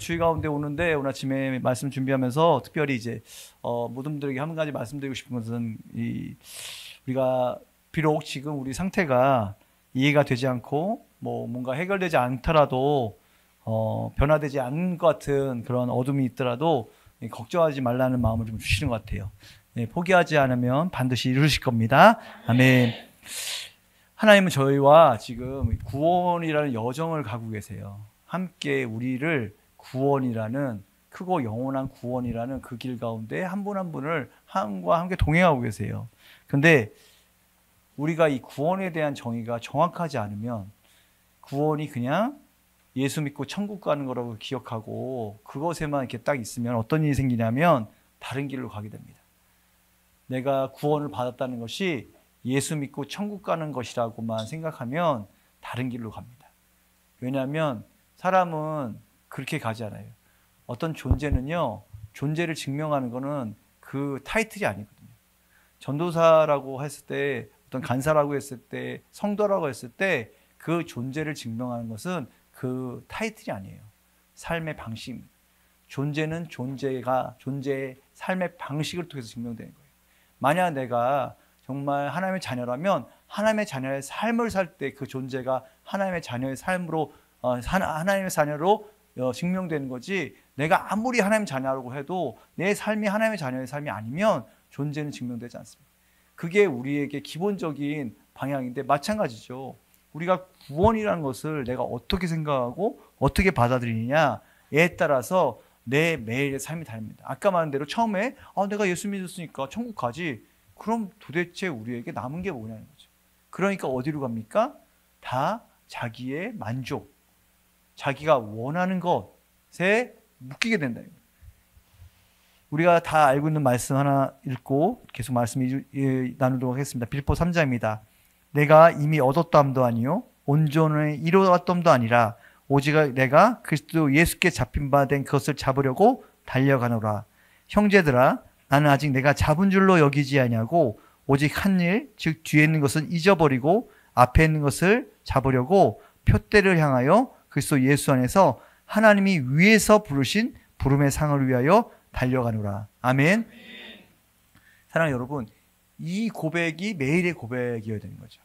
주의 가운데 오는데 오늘 아침에 말씀 준비하면서 특별히 이제 모든 분들에게 한 가지 말씀드리고 싶은 것은 우리가 비록 지금 우리 상태가 이해가 되지 않고 뭔가 해결되지 않더라도 변화되지 않는 것 같은 그런 어둠이 있더라도 걱정하지 말라는 마음을 좀 주시는 것 같아요. 포기하지 않으면 반드시 이루실 겁니다. 아멘. 하나님은 저희와 지금 구원이라는 여정을 가고 계세요. 함께 우리를 구원이라는 크고 영원한 구원이라는 그 길 가운데 한 분 한 분을 하나님과 함께 동행하고 계세요. 그런데 우리가 이 구원에 대한 정의가 정확하지 않으면 구원이 그냥 예수 믿고 천국 가는 거라고 기억하고 그것에만 이렇게 딱 있으면 어떤 일이 생기냐면 다른 길로 가게 됩니다. 내가 구원을 받았다는 것이 예수 믿고 천국 가는 것이라고만 생각하면 다른 길로 갑니다. 왜냐하면 사람은 그렇게 가지 않아요. 어떤 존재는요, 존재를 증명하는 거는 그 타이틀이 아니거든요. 전도사라고 했을 때, 어떤 간사라고 했을 때, 성도라고 했을 때 그 존재를 증명하는 것은 그 타이틀이 아니에요. 삶의 방식입니다. 존재는 존재의 삶의 방식을 통해서 증명되는 거예요. 만약 내가 정말 하나님의 자녀라면 하나님의 자녀의 삶을 살 때 그 존재가 하나님의 자녀의 삶으로 하나님의 자녀로 증명되는 거지, 내가 아무리 하나님의 자녀라고 해도 내 삶이 하나님의 자녀의 삶이 아니면 존재는 증명되지 않습니다. 그게 우리에게 기본적인 방향인데 마찬가지죠. 우리가 구원이라는 것을 내가 어떻게 생각하고 어떻게 받아들이느냐에 따라서 내 매일의 삶이 다릅니다. 아까 말한 대로 처음에 내가 예수 믿었으니까 천국 가지. 그럼 도대체 우리에게 남은 게 뭐냐는 거죠. 그러니까 어디로 갑니까? 다 자기의 만족, 자기가 원하는 것에 묶이게 된다. 우리가 다 알고 있는 말씀 하나 읽고 계속 말씀 나누도록 하겠습니다. 빌립보 3장입니다. 내가 이미 얻었담도 아니요 온전히 이루었담도 아니라 오직 내가 그리스도 예수께 잡힌 바 된 그것을 잡으려고 달려가노라. 형제들아, 나는 아직 내가 잡은 줄로 여기지 아니하고 오직 한 일, 즉 뒤에 있는 것은 잊어버리고 앞에 있는 것을 잡으려고 표대를 향하여 그리스도 예수 안에서 하나님이 위에서 부르신 부름의 상을 위하여 달려가노라. 아멘. 사랑하는 여러분, 이 고백이 매일의 고백이어야 되는 거죠.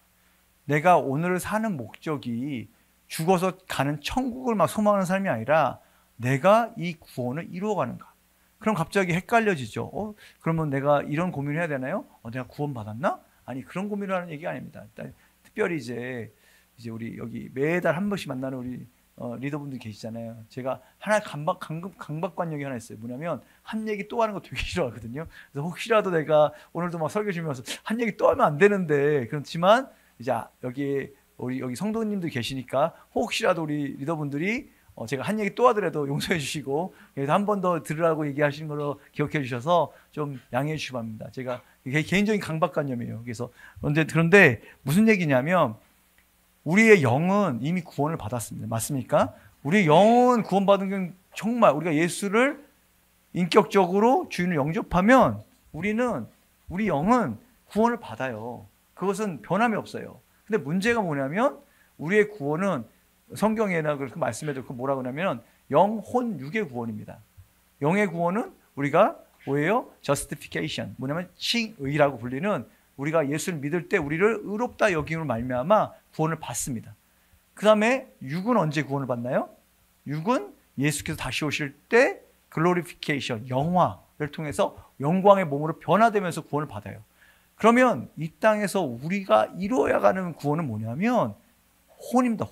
내가 오늘 사는 목적이 죽어서 가는 천국을 막 소망하는 삶이 아니라 내가 이 구원을 이루어가는가. 그럼 갑자기 헷갈려지죠. 그러면 내가 이런 고민을 해야 되나요? 내가 구원 받았나? 아니, 그런 고민을 하는 얘기가 아닙니다. 일단 특별히 이제 우리 여기 매달 한 번씩 만나는 우리 리더분들 계시잖아요. 제가 하나 강박관념이 하나 있어요. 뭐냐면 한 얘기 또 하는 거 되게 싫어하거든요. 그래서 혹시라도 내가 오늘도 막 설교 주면서 한 얘기 또 하면 안 되는데, 그렇지만 이제 우리 여기 성도님들 계시니까 혹시라도 우리 리더분들이 제가 한 얘기 또 하더라도 용서해 주시고, 그래서 한 번 더 들으라고 얘기하시는 걸로 기억해 주셔서 좀 양해해 주시기 바랍니다. 제가 개인적인 강박관념이에요. 그런데 무슨 얘기냐면 우리의 영은 이미 구원을 받았습니다. 맞습니까? 우리의 영은 구원받은 건 정말 우리가 예수를 인격적으로 주인을 영접하면 우리 영은 구원을 받아요. 그것은 변함이 없어요. 근데 문제가 뭐냐면 우리의 구원은 성경에나 그렇게 말씀해도 뭐라고 하냐면 영, 혼, 육의 구원입니다. 영의 구원은 우리가 뭐예요? justification. 뭐냐면 칭의라고 불리는, 우리가 예수를 믿을 때 우리를 의롭다 여김으로 말미암아 구원을 받습니다. 그 다음에 육은 언제 구원을 받나요? 육은 예수께서 다시 오실 때 glorification, 영화를 통해서 영광의 몸으로 변화되면서 구원을 받아요. 그러면 이 땅에서 우리가 이루어야 가는 구원은 뭐냐면 혼입니다.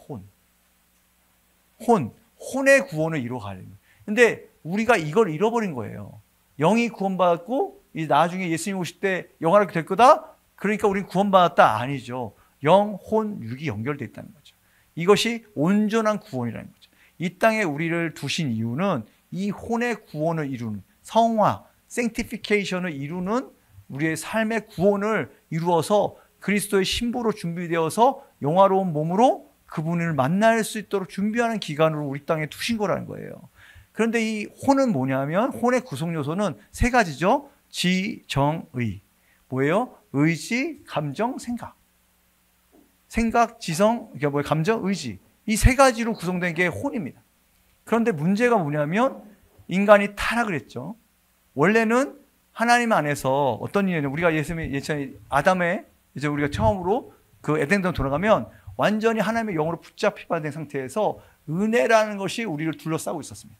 혼의 구원을 이루어가는 거예요. 근데 우리가 이걸 잃어버린 거예요. 영이 구원받았고 나중에 예수님 오실 때 영화롭게 될 거다? 그러니까 우리는 구원받았다? 아니죠. 영, 혼, 육이 연결되어 있다는 거죠. 이것이 온전한 구원이라는 거죠. 이 땅에 우리를 두신 이유는 이 혼의 구원을 이루는, 성화, sanctification을 이루는 우리의 삶의 구원을 이루어서 그리스도의 신부로 준비되어서 영화로운 몸으로 그분을 만날 수 있도록 준비하는 기간으로 우리 땅에 두신 거라는 거예요. 그런데 이 혼은 뭐냐면 혼의 구성 요소는 세 가지죠. 지, 정, 의. 뭐예요? 의지, 감정, 생각. 생각, 지성, 감정, 의지. 이 세 가지로 구성된 게 혼입니다. 그런데 문제가 뭐냐면 인간이 타락을 했죠. 원래는 하나님 안에서 어떤 일이냐면 우리가 예전에 아담의 이제 우리가 처음으로 그 에덴동으로 돌아가면 완전히 하나님의 영으로 붙잡히게 된 상태에서 은혜라는 것이 우리를 둘러싸고 있었습니다.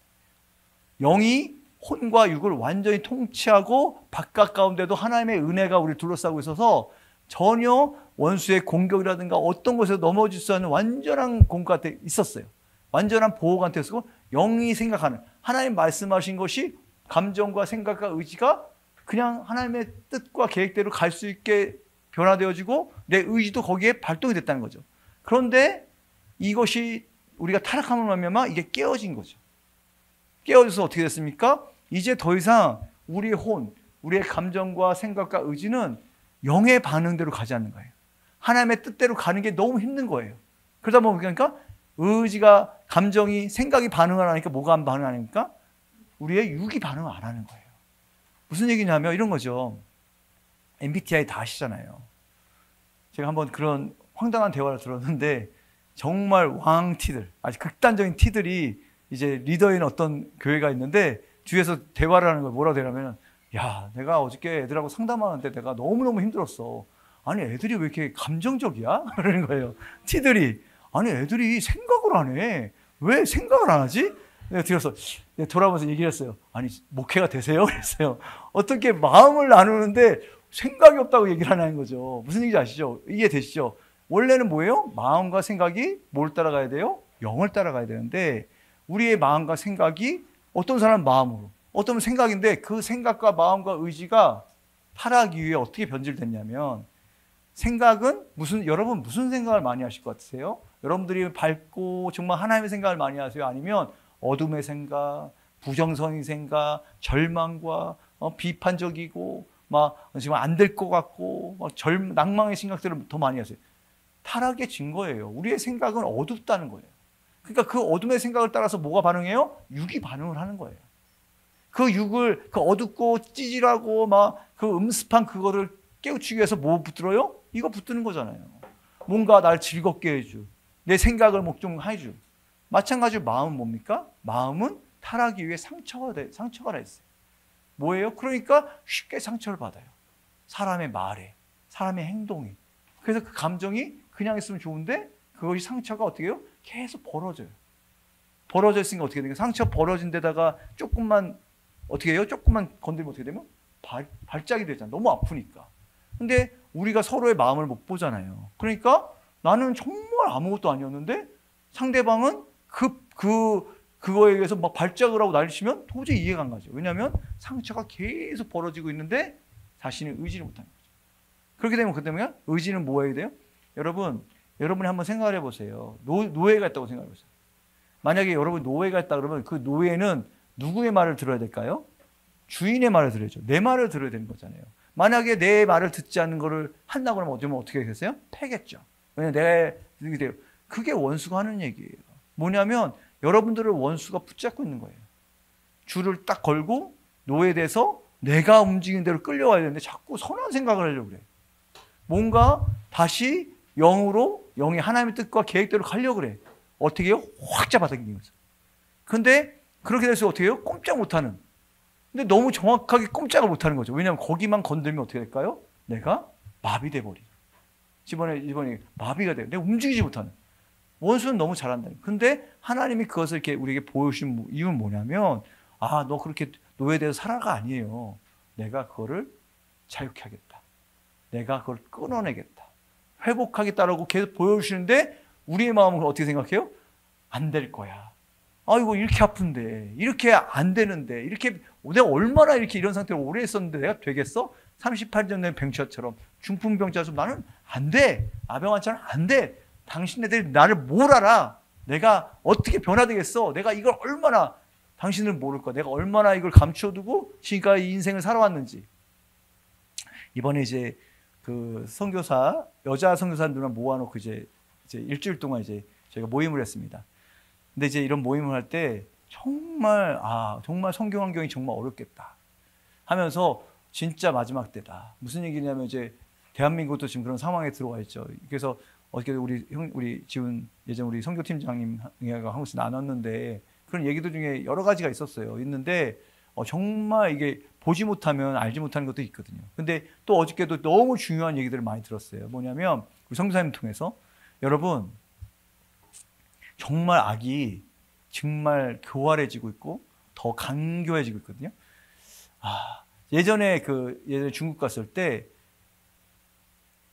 영이 혼과 육을 완전히 통치하고 바깥 가운데도 하나님의 은혜가 우리를 둘러싸고 있어서 전혀 원수의 공격이라든가 어떤 곳에서 넘어질 수 없는 완전한 공간 때 있었어요. 완전한 보호관 때 있었고 영이 생각하는 하나님 말씀하신 것이 감정과 생각과 의지가 그냥 하나님의 뜻과 계획대로 갈 수 있게 변화되어지고 내 의지도 거기에 발동이 됐다는 거죠. 그런데 이것이 우리가 타락함을 말미암아 이게 깨어진 거죠. 깨어져서 어떻게 됐습니까? 이제 더 이상 우리의 혼, 우리의 감정과 생각과 의지는 영의 반응대로 가지 않는 거예요. 하나님의 뜻대로 가는 게 너무 힘든 거예요. 그러다 보니까 의지가, 감정이, 생각이 반응을 하니까 뭐가 안 반응하니까? 우리의 육이 반응을 안 하는 거예요. 무슨 얘기냐면 이런 거죠. MBTI 다 아시잖아요. 제가 한번 그런 황당한 대화를 들었는데 정말 왕티들, 아주 극단적인 티들이 이제 리더인 어떤 교회가 있는데 뒤에서 대화를 하는 거예요. 뭐라고 되냐면 야, 내가 어저께 애들하고 상담하는데 내가 너무너무 힘들었어. 아니 애들이 왜 이렇게 감정적이야? 그러는 거예요. 티들이. 아니 애들이 생각을 안 해. 왜 생각을 안 하지? 내가 뒤에서 돌아보면서 얘기를 했어요. 아니 목회가 되세요? 그랬어요. 어떻게 마음을 나누는데 생각이 없다고 얘기를 하는 거죠. 무슨 얘기인지 아시죠? 이해되시죠? 원래는 뭐예요? 마음과 생각이 뭘 따라가야 돼요? 영을 따라가야 되는데 우리의 마음과 생각이 어떤 사람은 마음으로, 어떤 사람은 생각인데 그 생각과 마음과 의지가 타락 이후에 어떻게 변질됐냐면 생각은 여러분 무슨 생각을 많이 하실 것 같으세요? 여러분들이 밝고 정말 하나님의 생각을 많이 하세요? 아니면 어둠의 생각, 부정선의 생각, 절망과 비판적이고 막 지금 안 될 것 같고 막 낭망의 생각들을 더 많이 하세요? 타락의 증거예요. 우리의 생각은 어둡다는 거예요. 그러니까 그 어둠의 생각을 따라서 뭐가 반응해요? 육이 반응을 하는 거예요. 그 육을 그 어둡고 찌질하고 막 그 음습한 그거를 깨우치기 위해서 뭐 붙들어요? 이거 붙드는 거잖아요. 뭔가 날 즐겁게 해줘. 내 생각을 목적해줘. 마찬가지로 마음은 뭡니까? 마음은 타락 이후에 상처가 나 있어요. 뭐예요? 그러니까 쉽게 상처를 받아요. 사람의 말에, 사람의 행동에. 그래서 그 감정이 그냥 있으면 좋은데 그것이 상처가 어떻게 해요? 계속 벌어져요. 벌어져 있으니까 어떻게 되니까 상처 벌어진 데다가 조금만 어떻게 해요? 조금만 건드리면 어떻게 되면 발작이 되잖아요. 너무 아프니까. 근데 우리가 서로의 마음을 못 보잖아요. 그러니까 나는 정말 아무것도 아니었는데 상대방은 그거에 의해서 막 발작을 하고 난리치면 도저히 이해가 안 가죠. 왜냐하면 상처가 계속 벌어지고 있는데 자신이 의지를 못하는 거죠. 그렇게 되면 그 때문에 의지는 뭐 해야 돼요? 여러분이 한번 생각을 해보세요. 노예가 있다고 생각해보세요. 만약에 여러분 노예가 있다 그러면 그 노예는 누구의 말을 들어야 될까요? 주인의 말을 들어야죠. 내 말을 들어야 되는 거잖아요. 만약에 내 말을 듣지 않는 거를 한다고 하면 어떻게 되겠어요? 패겠죠. 왜냐면 내가 이렇게 돼요. 그게 원수가 하는 얘기예요. 뭐냐면 여러분들을 원수가 붙잡고 있는 거예요. 줄을 딱 걸고 노예돼서 내가 움직이는 대로 끌려와야 되는데 자꾸 선한 생각을 하려고 그래. 뭔가 다시 영이 하나님의 뜻과 계획대로 가려고 그래. 어떻게 해요? 확 잡아당기는 거죠. 근데 그렇게 돼서 어떻게 해요? 꼼짝 못하는. 근데 너무 정확하게 꼼짝을 못하는 거죠. 왜냐하면 거기만 건들면 어떻게 될까요? 내가 마비돼 버리고. 이번에 마비가 돼요. 내가 움직이지 못하는. 원수는 너무 잘한다. 근데 하나님이 그것을 이렇게 우리에게 보여주신 이유는 뭐냐면 너 그렇게 노예돼서 살아가 아니에요. 내가 그거를 자유케 하겠다. 내가 그걸 끊어내겠다. 회복하겠다라고 계속 보여주시는데 우리의 마음은 어떻게 생각해요? 안 될 거야. 이거 이렇게 아픈데, 이렇게 안 되는데, 이렇게 내가 얼마나 이런 상태로 오래 있었는데 내가 되겠어? 38년 된 병자처럼, 중풍병자처럼 나는 안 돼. 아병환처럼 안 돼. 당신네들이 나를 뭘 알아? 내가 어떻게 변화되겠어? 내가 이걸 얼마나, 당신은 모를 거야. 내가 얼마나 이걸 감춰두고 지금까지 이 인생을 살아왔는지. 이번에 이제 그 선교사, 여자 선교사 누나 모아놓고 이제 일주일 동안 저희가 모임을 했습니다. 근데 이제 이런 모임을 할 때 정말 선교 환경이 정말 어렵겠다 하면서 진짜 마지막 때다. 무슨 얘기냐면 이제 대한민국도 지금 그런 상황에 들어와 있죠. 그래서 어떻게 우리 지훈 예전 우리 선교팀장님 하고서 나눴는데 그런 얘기들 중에 여러 가지가 있는데 정말 이게 보지 못하면 알지 못하는 것도 있거든요. 근데 또 어저께도 너무 중요한 얘기들을 많이 들었어요. 뭐냐면 우리 성도사님 통해서 여러분 정말 악이 정말 교활해지고 있고 더 간교해지고 있거든요. 예전에 중국 갔을 때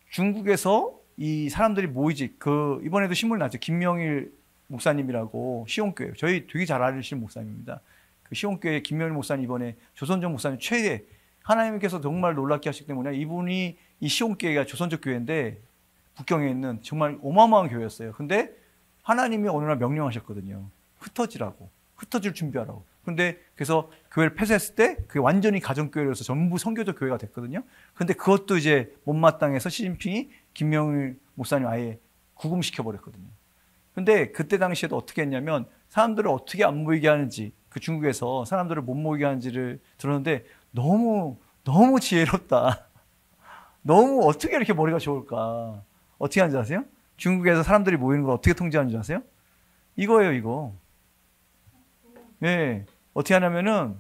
중국에서 이 사람들이 모이지 이번에도 신문이 났죠. 김명일 목사님이라고 시온교회 저희 되게 잘 아시는 목사님입니다. 그 시온교회 김명일 목사님 이번에 조선족 목사님 최대 하나님께서 정말 놀랍게 하시기 때문에 이분이 이 시온교회가 조선족 교회인데 북경에 있는 정말 어마어마한 교회였어요. 근데 하나님이 어느 날 명령하셨거든요. 흩어질 준비하라고. 근데 그래서 교회를 폐쇄했을 때 그게 완전히 가정교회로서 전부 선교적 교회가 됐거든요. 근데 그것도 이제 못마땅해서 시진핑이 김명일 목사님 아예 구금시켜 버렸거든요. 근데 그때 당시에도 어떻게 했냐면 사람들을 어떻게 안 모이게 하는지 그 중국에서 사람들을 못 모이게 하는지를 들었는데 너무 지혜롭다. 너무 어떻게 이렇게 머리가 좋을까. 어떻게 하는지 아세요? 중국에서 사람들이 모이는 걸 어떻게 통제하는 줄 아세요? 이거예요, 이거. 네. 어떻게 하냐면은,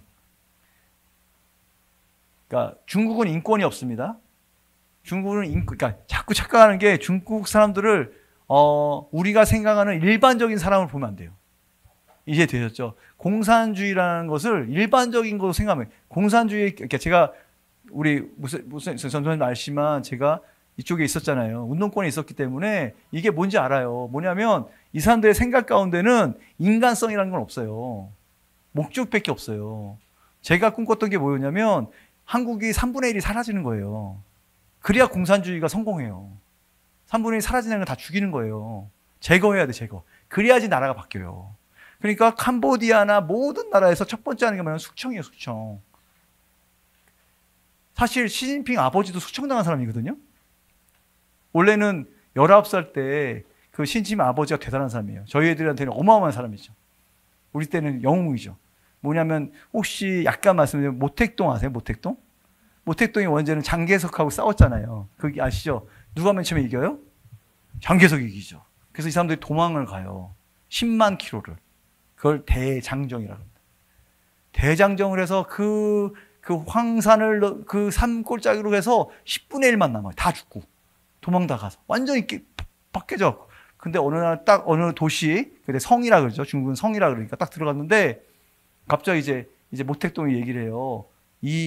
그러니까 중국은 인권이 없습니다. 중국은 그러니까 자꾸 착각하는 게 중국 사람들을, 우리가 생각하는 일반적인 사람을 보면 안 돼요. 이제 되셨죠? 공산주의라는 것을 일반적인 것으로 생각하면, 그러니까 제가, 우리 무슨 전선생님 알지만 제가 이쪽에 있었잖아요. 운동권에 있었기 때문에 이게 뭔지 알아요. 뭐냐면 이 사람들의 생각 가운데는 인간성이라는 건 없어요. 목적밖에 없어요. 제가 꿈꿨던 게 뭐였냐면 한국이 3분의 1이 사라지는 거예요. 그래야 공산주의가 성공해요. 3분의 1이 사라지는 건 다 죽이는 거예요. 제거해야 돼, 제거. 그래야지 나라가 바뀌어요. 그러니까 캄보디아나 모든 나라에서 첫 번째 하는 게 뭐냐면 숙청이에요, 숙청. 사실 시진핑 아버지도 숙청당한 사람이거든요. 원래는 19살 때 그 시진핑 아버지가 대단한 사람이에요. 저희 애들한테는 어마어마한 사람이죠. 우리 때는 영웅이죠. 뭐냐면 혹시 약간 말씀드리면 모택동 아세요? 모택동? 모택동의 원제는 장개석하고 싸웠잖아요. 그게 아시죠? 누가 맨 처음에 이겨요? 장개석이 이기죠. 그래서 이 사람들이 도망을 가요. 10만 킬로를. 그걸 대장정이라고 합니다. 대장정을 해서 그 황산을 그 산골짜기로 해서 10분의 1만 남아요. 다 죽고. 도망 다 가서. 완전히 밖에져. 근데 어느 도시, 근데 성이라 그러죠. 중국은 성이라 그러니까 딱 들어갔는데 갑자기 이제 모택동이 얘기를 해요.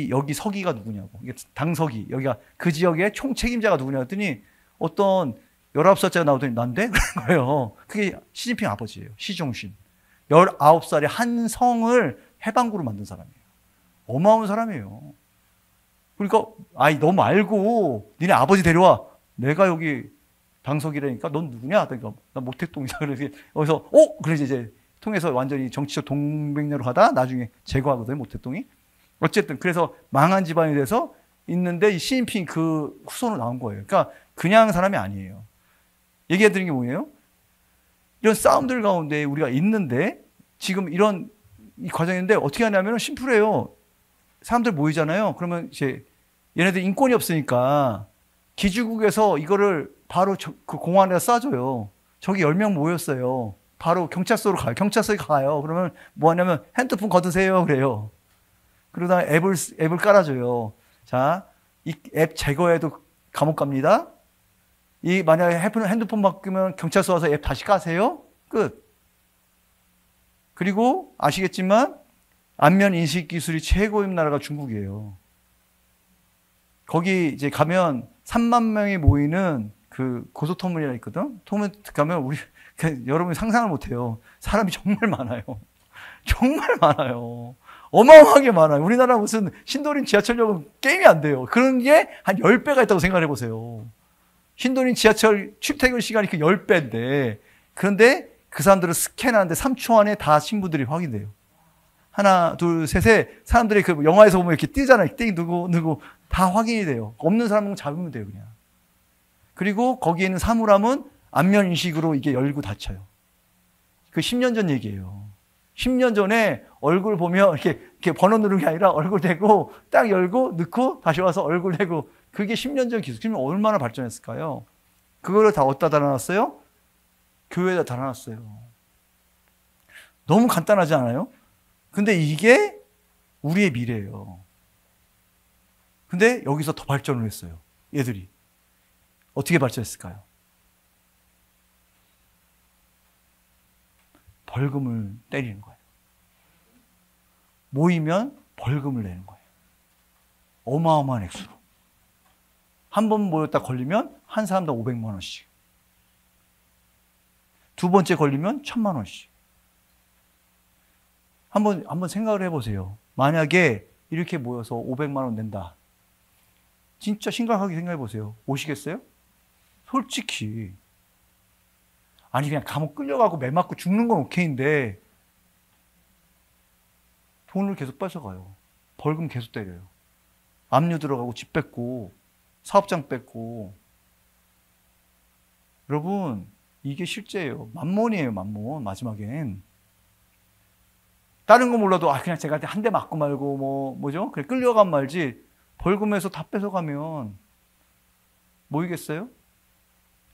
여기 서기가 누구냐고. 이게 당서기. 여기가 그 지역의 총 책임자가 누구냐 했더니 어떤 19살짜리가 나오더니 난데? 그런 거예요. 그게 시진핑 아버지예요. 시종신. 19살에 한 성을 해방구로 만든 사람이에요. 어마어마한 사람이에요. 그러니까 너무 알고 니네 아버지 데려와. 내가 여기 당석이라니까 넌 누구냐? 그러니까 나 모택동이다. 그래서 여기서 그래서 이제 통해서 완전히 정치적 동맹로로 하다 나중에 제거하거든요. 모택동이. 어쨌든 그래서 망한 집안이 돼서 있는데 이 시진핑 그 후손으로 나온 거예요. 그러니까 그냥 사람이 아니에요. 얘기해 드리는 게 뭐예요? 이런 싸움들 가운데 우리가 있는데 지금 이런 이 과정인데 어떻게 하냐면 심플해요. 사람들 모이잖아요. 그러면 이제 얘네들 인권이 없으니까 기지국에서 이거를 바로 그 공안에다 쏴줘요. 저기 10명 모였어요. 바로 경찰서로 가요. 경찰서에 가요. 그러면 뭐 하냐면 핸드폰 걷으세요. 그래요. 그러다 앱을 깔아줘요. 자, 이 앱 제거해도 감옥 갑니다. 만약에 핸드폰 바꾸면 경찰서 와서 앱 다시 까세요. 끝. 그리고 아시겠지만 안면 인식 기술이 최고인 나라가 중국이에요. 거기 이제 가면 3만 명이 모이는 그 고속터미널이 있거든. 터미널 가면 여러분이 상상을 못해요. 사람이 정말 많아요. 정말 많아요. 어마어마하게 많아요. 우리나라 무슨 신도림 지하철역은 게임이 안 돼요. 그런 게 한 10배가 있다고 생각해 보세요. 신도림 지하철 출퇴근 시간이 그 10배인데 그런데 그 사람들을 스캔하는데 3초 안에 다 신분들이 확인돼요. 하나, 둘, 셋에 사람들이 그 영화에서 보면 이렇게 뜨잖아요. 띵 누구 다 확인이 돼요. 없는 사람은 잡으면 돼요, 그냥. 그리고 거기에 있는 사물함은 안면 인식으로 이게 열고 닫혀요. 그 10년 전 얘기예요. 10년 전에 얼굴 보면 이렇게 번호 누르는 게 아니라 얼굴 대고 딱 열고 넣고 다시 와서 얼굴 대고 그게 10년 전 기술. 그러면 얼마나 발전했을까요? 그거를 다 어디다 달아놨어요? 교회에다 달아놨어요. 너무 간단하지 않아요? 근데 이게 우리의 미래예요. 근데 여기서 더 발전을 했어요. 얘들이. 어떻게 발전했을까요? 벌금을 때리는 거예요. 모이면 벌금을 내는 거예요. 어마어마한 액수로. 한 번 모였다 걸리면 한 사람당 500만 원씩. 두 번째 걸리면 1000만 원씩. 한번 생각을 해보세요. 만약에 이렇게 모여서 500만 원 낸다. 진짜 심각하게 생각해 보세요. 오시겠어요? 솔직히. 아니 그냥 감옥 끌려가고 매 맞고 죽는 건 오케이인데 돈을 계속 뺏어가요. 벌금 계속 때려요. 압류 들어가고 집 뺏고 사업장 뺏고. 여러분 이게 실제예요. 만몬이에요. 만몬. 마지막엔. 다른 거 몰라도 그냥 제가 한 대 맞고 말고 뭐죠? 그래 끌려간 말지 벌금에서 다 뺏어가면 모이겠어요?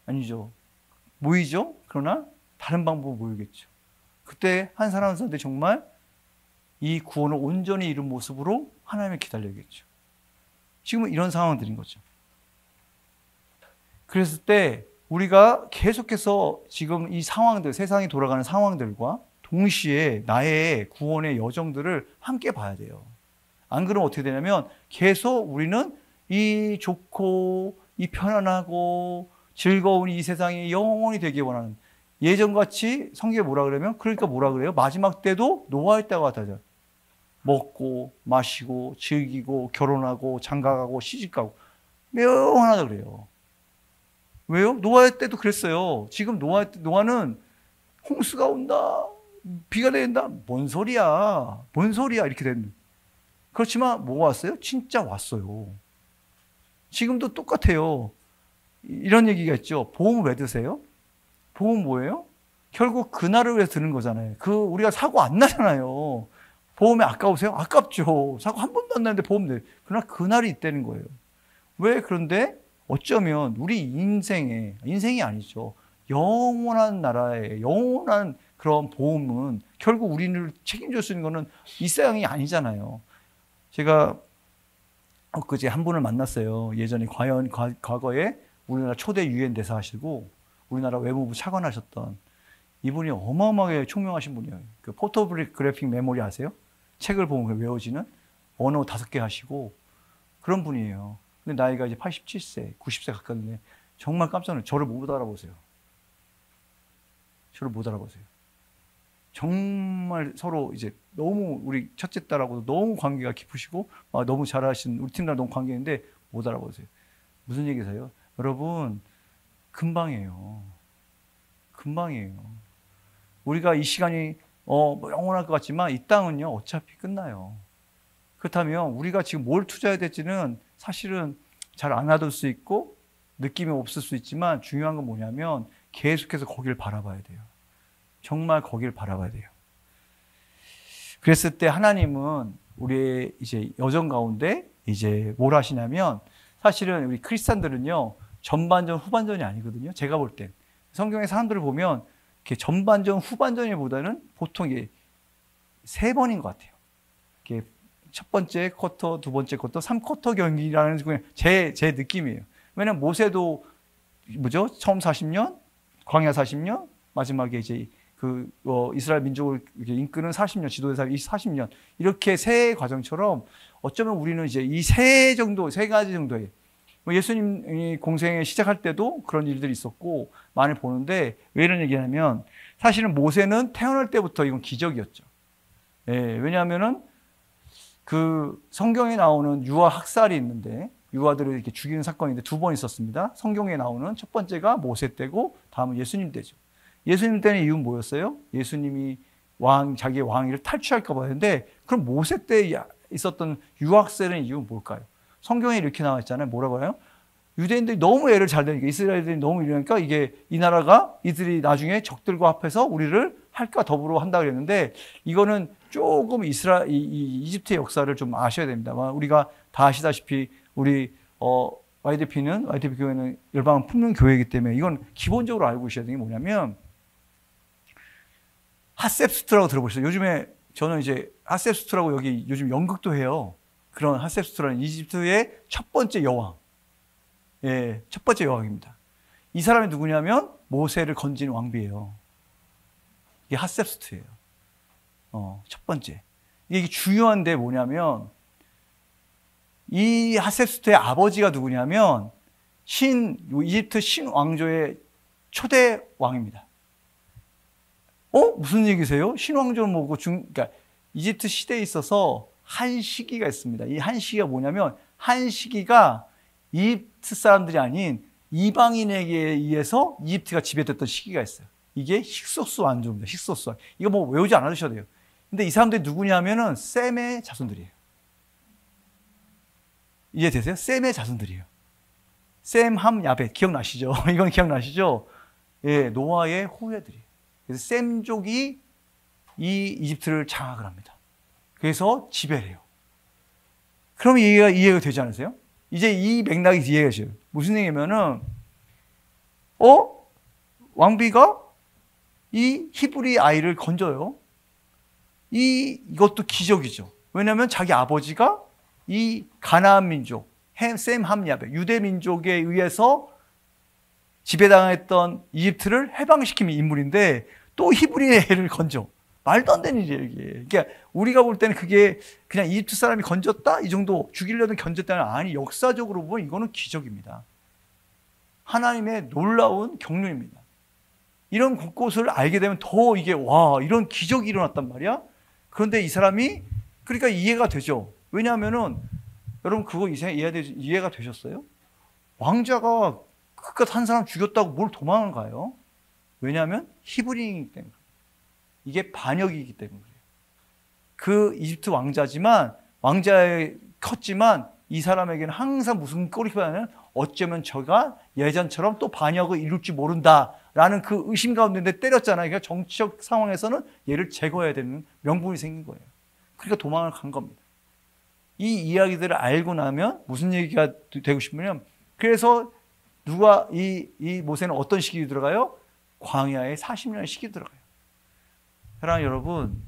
아니죠. 모이죠? 그러나 다른 방법으로 모이겠죠. 그때 한 사람한테 정말 이 구원을 온전히 이룬 모습으로 하나님을 기다려야겠죠. 지금은 이런 상황들인 거죠. 그랬을 때 우리가 계속해서 지금 이 상황들, 세상이 돌아가는 상황들과 동시에 나의 구원의 여정들을 함께 봐야 돼요. 안 그러면 어떻게 되냐면 계속 우리는 이 좋고 이 편안하고 즐거운 이 세상이 영원히 되길 원하는, 예전같이 성경에 뭐라 그러면, 그러니까 뭐라 그래요? 마지막 때도 노아의 때와 같아요. 먹고 마시고 즐기고 결혼하고 장가가고 시집가고 매우하다 그래요. 왜요? 노아의 때도 그랬어요. 지금 노아는 홍수가 온다, 비가 내린다, 뭔 소리야 이렇게 되는. 그렇지만 뭐가 왔어요? 진짜 왔어요. 지금도 똑같아요. 이런 얘기가 있죠. 보험 왜 드세요? 보험 뭐예요? 결국 그날을 위해서 드는 거잖아요. 우리가 사고 안 나잖아요. 보험이 아까우세요? 아깝죠. 사고 한 번도 안 나는데 보험 내. 그러나 그날이 있다는 거예요. 왜? 그런데 어쩌면 우리 인생이 아니죠. 영원한 나라의 영원한 그런 보험은 결국 우리를 책임질 수 있는 거는 이 세상이 아니잖아요. 제가 엊그제 한 분을 만났어요. 예전에 과거에 우리나라 초대 유엔 대사 하시고 우리나라 외무부 차관하셨던 이분이 어마어마하게 총명하신 분이에요. 그 포토그래픽 메모리 아세요? 책을 보면 외워지는 언어 5개 하시고 그런 분이에요. 근데 나이가 이제 87세, 90세 가까운데 정말 깜짝 놀라요. 저를 못 알아보세요. 저를 못 알아보세요. 정말 서로 이제 너무 우리 첫째 딸하고도 너무 관계가 깊으시고 너무 잘하신 우리 팀들 너무 관계인데 못 알아보세요. 무슨 얘기세요? 여러분 금방이에요. 금방이에요. 우리가 이 시간이 영원할 것 같지만 이 땅은요 어차피 끝나요. 그렇다면 우리가 지금 뭘 투자해야 될지는 사실은 잘 안 놔둘 수 있고 느낌이 없을 수 있지만 중요한 건 뭐냐면 계속해서 거기를 바라봐야 돼요. 정말 거기를 바라봐야 돼요. 그랬을 때 하나님은 우리의 이제 여정 가운데 이제 뭘 하시냐면 사실은 우리 크리스찬들은요 전반전 후반전이 아니거든요. 제가 볼 땐 성경의 사람들을 보면 이렇게 전반전 후반전이보다는 보통 이게 3번인 것 같아요. 이게 첫 번째 쿼터, 두 번째 쿼터, 3쿼터 경기라는 그냥 제 느낌이에요. 왜냐면 모세도 뭐죠? 처음 40년, 광야 40년, 마지막에 이제 이스라엘 민족을 이끄는 40년, 지도자 40년 이렇게 세 과정처럼 어쩌면 우리는 이제 이 세 가지 정도의 예수님이 공생에 시작할 때도 그런 일들이 있었고 많이 보는데 왜 이런 얘기냐면 사실은 모세는 태어날 때부터 이건 기적이었죠. 예, 왜냐하면은 그 성경에 나오는 유아 학살이 있는데 유아들을 이렇게 죽이는 사건인데 2번 있었습니다. 성경에 나오는 첫 번째가 모세 때고 다음은 예수님 때죠. 예수님 때는 이유는 뭐였어요? 예수님이 자기의 왕위를 탈취할까 봐 했는데 그럼 모세 때 있었던 유학살의 이유는 뭘까요? 성경에 이렇게 나와 있잖아요. 뭐라고 해요? 유대인들이 너무 애를 잘 되니까 이스라엘들이 너무 이러니까 이게 이 나라가 이들이 나중에 적들과 합해서 우리를 할까 더불어 한다 그랬는데 이거는 조금 이집트의 역사를 좀 아셔야 됩니다. 우리가 다 아시다시피 우리 YDP 교회는 열방을 품는 교회이기 때문에 이건 기본적으로 알고 계셔야 되는 게 뭐냐면 핫셉스트라고 들어보셨어요? 요즘에 저는 이제 핫셉스트라고 여기 요즘 연극도 해요. 그런 핫셉스트라는 이집트의 첫 번째 여왕. 예, 첫 번째 여왕입니다. 이 사람이 누구냐면 모세를 건진 왕비예요. 이게 핫셉스트예요. 첫 번째. 이게 중요한데 뭐냐면 이 핫셉스트의 아버지가 누구냐면 이집트 신왕조의 초대 왕입니다. 무슨 얘기세요? 신왕조는 뭐고 그러니까 이집트 시대에 있어서 한 시기가 있습니다. 이 한 시기가 뭐냐면 한 시기가 이집트 사람들이 아닌 이방인에게 의해서 이집트가 지배됐던 시기가 있어요. 이게 힉소스 왕조입니다. 힉소스 왕. 이거 뭐 외우지 않으셔도 돼요. 근데 이 사람들이 누구냐면은 셈의 자손들이에요. 이해되세요? 셈의 자손들이에요. 셈, 함, 야벳. 기억나시죠? 이건 기억나시죠? 예, 노아의 후예들이에요. 그래서 셈족이 이 이집트를 장악을 합니다. 그래서 지배를 해요. 그럼 이해가 되지 않으세요? 이제 이 맥락이 이해가 되죠. 무슨 얘기냐면은, 왕비가 이 히브리 아이를 건져요. 이것도 기적이죠. 왜냐하면 자기 아버지가 이 가나안 민족, 셈, 함, 야벳, 유대 민족에 의해서 지배당했던 이집트를 해방시키는 인물인데 또 히브리 애를 건져. 말도 안 되는 일이에요, 이게. 그러니까 우리가 볼 때는 그게 그냥 이집트 사람이 건졌다? 이 정도 죽이려던 건졌다는 아니, 역사적으로 보면 이거는 기적입니다. 하나님의 놀라운 경륜입니다. 이런 곳곳을 알게 되면 더 이게 이런 기적이 일어났단 말이야. 그런데 이 사람이 그러니까 이해가 되죠. 왜냐하면은 여러분 그거 이해가 되셨어요? 왕자가 그깟 한 사람 죽였다고 뭘 도망을 가요? 왜냐하면 히브리인이기 때문에. 이게 반역이기 때문에 그래요. 그 이집트 왕자에 컸지만 이 사람에게는 항상 무슨 꼬리표냐면 어쩌면 저가 예전처럼 또 반역을 이룰지 모른다라는 그 의심 가운데 때렸잖아요. 그러니까 정치적 상황에서는 얘를 제거해야 되는 명분이 생긴 거예요. 그러니까 도망을 간 겁니다. 이 이야기들을 알고 나면 무슨 얘기가 되고 싶으면 그래서 누가 이 모세는 어떤 시기에 들어가요? 광야의 40년의 시기에 들어가요. 사랑하는 여러분,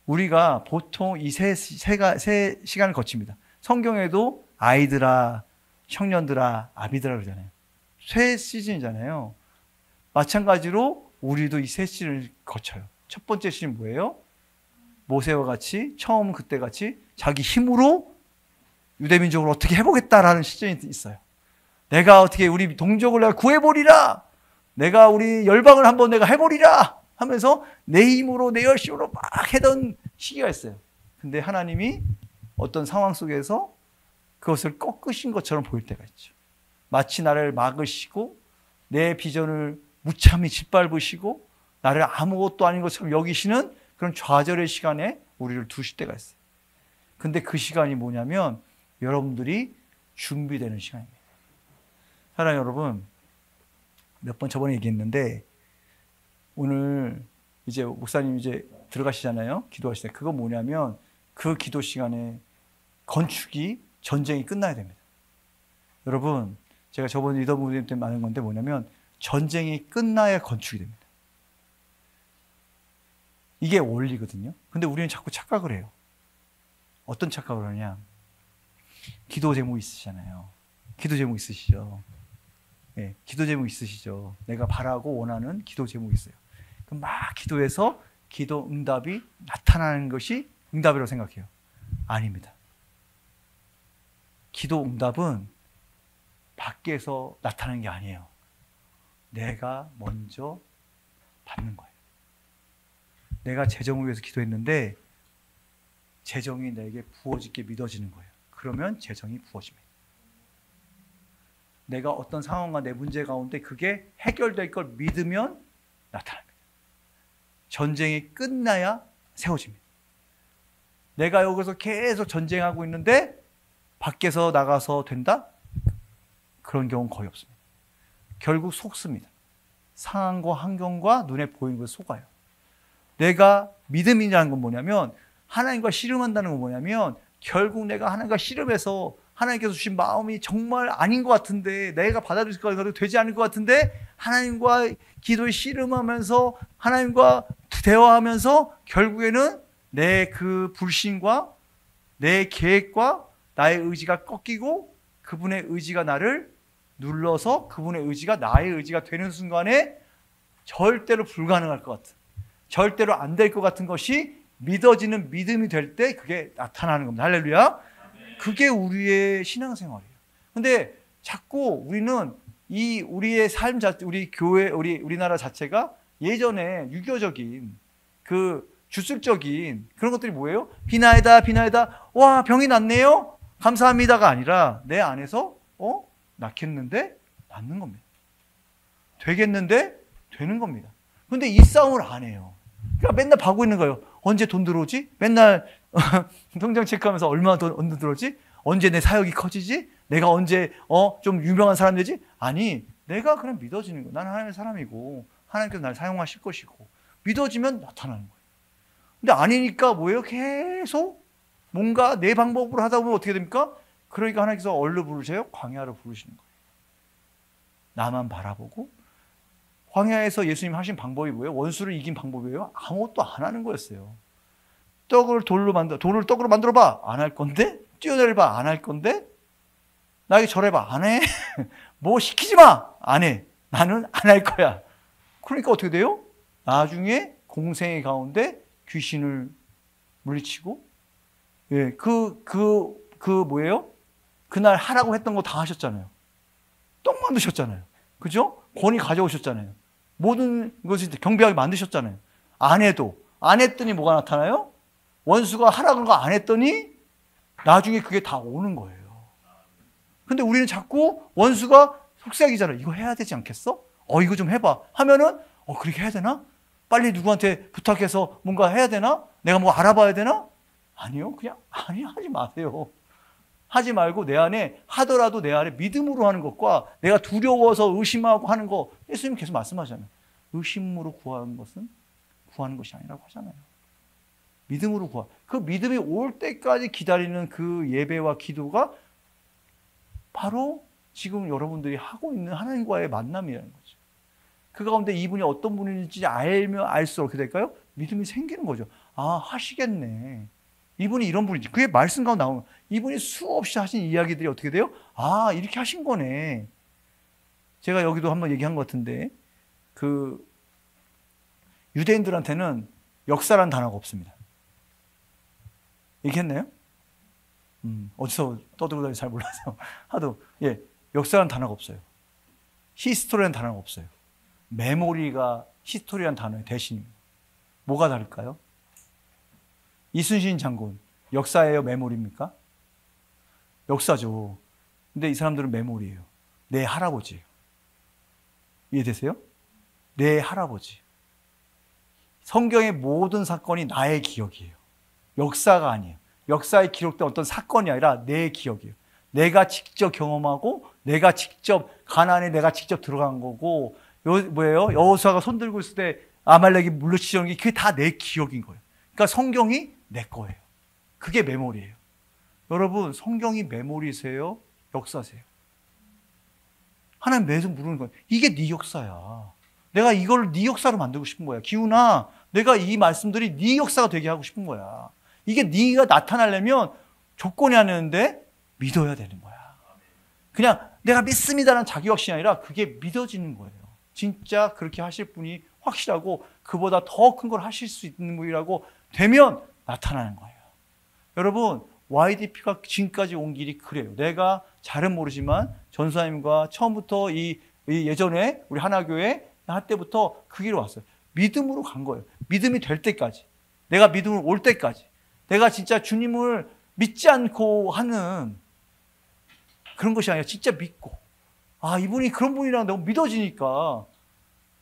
우리가 보통 이 세 시간을 거칩니다. 성경에도 아이들아, 청년들아, 아비들아 그러잖아요. 새 시즌이잖아요. 마찬가지로 우리도 이 세 시즌을 거쳐요. 첫 번째 시즌 뭐예요? 모세와 같이 처음 그때 같이 자기 힘으로 유대민족을 어떻게 해보겠다라는 시즌이 있어요. 내가 어떻게 우리 동족을 내가 구해보리라. 내가 우리 열방을 한번 내가 해보리라 하면서 내 힘으로 내 열심으로 막 하던 시기가 있어요. 근데 하나님이 어떤 상황 속에서 그것을 꺾으신 것처럼 보일 때가 있죠. 마치 나를 막으시고 내 비전을 무참히 짓밟으시고 나를 아무것도 아닌 것처럼 여기시는 그런 좌절의 시간에 우리를 두실 때가 있어요. 근데 그 시간이 뭐냐면 여러분들이 준비되는 시간입니다. 사랑하는 여러분, 몇 번 저번에 얘기했는데 오늘 이제 목사님 이제 들어가시잖아요. 기도하실 때. 그거 뭐냐면 그 기도 시간에 건축이 전쟁이 끝나야 됩니다. 여러분, 제가 저번 리더분들 때 많은 건데 뭐냐면 전쟁이 끝나야 건축이 됩니다. 이게 원리거든요. 근데 우리는 자꾸 착각을 해요. 어떤 착각을 하냐? 기도 제목 있으시잖아요. 기도 제목 있으시죠? 네, 기도 제목 있으시죠? 내가 바라고 원하는 기도 제목이 있어요. 그럼 막 기도해서 기도 응답이 나타나는 것이 응답이라고 생각해요. 아닙니다. 기도 응답은 밖에서 나타나는 게 아니에요. 내가 먼저 받는 거예요. 내가 재정을 위해서 기도했는데 재정이 내게 부어지게 믿어지는 거예요. 그러면 재정이 부어집니다. 내가 어떤 상황과 내 문제 가운데 그게 해결될 걸 믿으면 나타납니다. 전쟁이 끝나야 세워집니다. 내가 여기서 계속 전쟁하고 있는데 밖에서 나가서 된다? 그런 경우는 거의 없습니다. 결국 속습니다. 상황과 환경과 눈에 보이는 것에 속아요. 내가 믿음이라는 건 뭐냐면 하나님과 씨름한다는 건 뭐냐면 결국 내가 하나님과 씨름해서 하나님께서 주신 마음이 정말 아닌 것 같은데, 내가 받아들일 것 같아도 되지 않을 것 같은데, 하나님과 기도에 씨름하면서 하나님과 대화하면서 결국에는 내 그 불신과 내 계획과 나의 의지가 꺾이고 그분의 의지가 나를 눌러서 그분의 의지가 나의 의지가 되는 순간에 절대로 불가능할 것 같은, 절대로 안 될 것 같은 것이 믿어지는 믿음이 될 때 그게 나타나는 겁니다. 할렐루야. 그게 우리의 신앙생활이에요. 근데 자꾸 우리는 우리의 삶 자체, 우리 교회, 우리나라 자체가 예전에 유교적인 그 주술적인 그런 것들이 뭐예요? 비나이다, 비나이다. 와, 병이 낫네요. 감사합니다가 아니라 내 안에서 낫겠는데 낫는 겁니다. 되겠는데 되는 겁니다. 근데 이 싸움을 안 해요. 그러니까 맨날 봐고 있는 거예요. 언제 돈 들어오지? 맨날 통장 체크하면서 얼마나 돈 들어오지? 언제 내 사역이 커지지? 내가 언제 좀 유명한 사람 되지? 아니, 내가 그냥 믿어지는 거예요. 나는 하나님의 사람이고 하나님께서 나를 사용하실 것이고 믿어지면 나타나는 거예요. 근데 아니니까 뭐예요? 계속 뭔가 내 방법으로 하다 보면 어떻게 됩니까? 그러니까 하나님께서 어디로 부르세요? 광야로 부르시는 거예요. 나만 바라보고. 광야에서 예수님 하신 방법이 뭐예요? 원수를 이긴 방법이에요? 아무것도 안 하는 거였어요. 돌을 떡으로 만들어봐. 안 할 건데? 뛰어내려봐. 안 할 건데? 나에게 절해봐. 안 해. 뭐 시키지 마. 안 해. 나는 안 할 거야. 그러니까 어떻게 돼요? 나중에 공생의 가운데 귀신을 물리치고, 예, 뭐예요? 그날 하라고 했던 거 다 하셨잖아요. 떡 만드셨잖아요. 그죠? 권위 가져오셨잖아요. 모든 것을 경비하게 만드셨잖아요. 안 했더니 뭐가 나타나요? 원수가 하라고 한 거 안 했더니 나중에 그게 다 오는 거예요. 근데 우리는 자꾸 원수가 속삭이잖아요. 이거 해야 되지 않겠어? 이거 좀 해봐. 하면은, 그렇게 해야 되나? 빨리 누구한테 부탁해서 뭔가 해야 되나? 내가 뭐 알아봐야 되나? 아니요. 그냥, 하지 마세요. 하지 말고 하더라도 내 안에 믿음으로 하는 것과 내가 두려워서 의심하고 하는 거, 예수님 계속 말씀하잖아요. 의심으로 구하는 것은 구하는 것이 아니라고 하잖아요. 믿음으로 구하. 그 믿음이 올 때까지 기다리는 그 예배와 기도가 바로 지금 여러분들이 하고 있는 하나님과의 만남이라는 거죠. 그 가운데 이분이 어떤 분인지 알면 알수록 어떻게 될까요? 믿음이 생기는 거죠. 하시겠네. 이분이 이런 분이지. 그게 말씀 가운데 나오면 이분이 수없이 하신 이야기들이 어떻게 돼요? 이렇게 하신 거네. 제가 여기도 한번 얘기한 것 같은데 그 유대인들한테는 역사란 단어가 없습니다. 얘기했나요? 어디서 떠들고 다니는지 잘 몰라서 하도 역사란 단어가 없어요. 히스토리라는 단어가 없어요. 메모리가 히스토리라는 단어의 대신입니다. 뭐가 다를까요? 이순신 장군 역사예요, 메모리입니까? 역사죠. 근데 이 사람들은 메모리예요. 내 할아버지예요. 이해되세요? 내 할아버지. 성경의 모든 사건이 나의 기억이에요. 역사가 아니에요. 역사에 기록된 어떤 사건이 아니라 내 기억이에요. 내가 직접 경험하고 내가 직접 가나안에 내가 직접 들어간 거고 여호수아가 손 들고 있을 때 아말렉이 물리치는 게 그게 다 내 기억인 거예요. 그러니까 성경이 내 거예요. 그게 메모리예요. 여러분, 성경이 메모리세요? 역사세요? 하나님 매주 물으는 거예요. 이게 네 역사야. 내가 이걸 네 역사로 만들고 싶은 거야. 기훈아, 내가 이 말씀들이 네 역사가 되게 하고 싶은 거야. 이게 네가 나타나려면 조건이 아니었는데 믿어야 되는 거야. 그냥 내가 믿습니다라는 자기 확신이 아니라 그게 믿어지는 거예요. 진짜 그렇게 하실 분이 확실하고 그보다 더 큰 걸 하실 수 있는 분이라고 되면 나타나는 거예요. 여러분, YDP가 지금까지 온 길이 그래요. 내가 잘은 모르지만 전사님과 처음부터 예전에 우리 하나교회 할 때부터 그 길로 왔어요. 믿음으로 간 거예요. 믿음이 될 때까지. 내가 믿음으로 올 때까지. 내가 진짜 주님을 믿지 않고 하는 그런 것이 아니라 진짜 믿고 이분이 그런 분이랑 너무 믿어지니까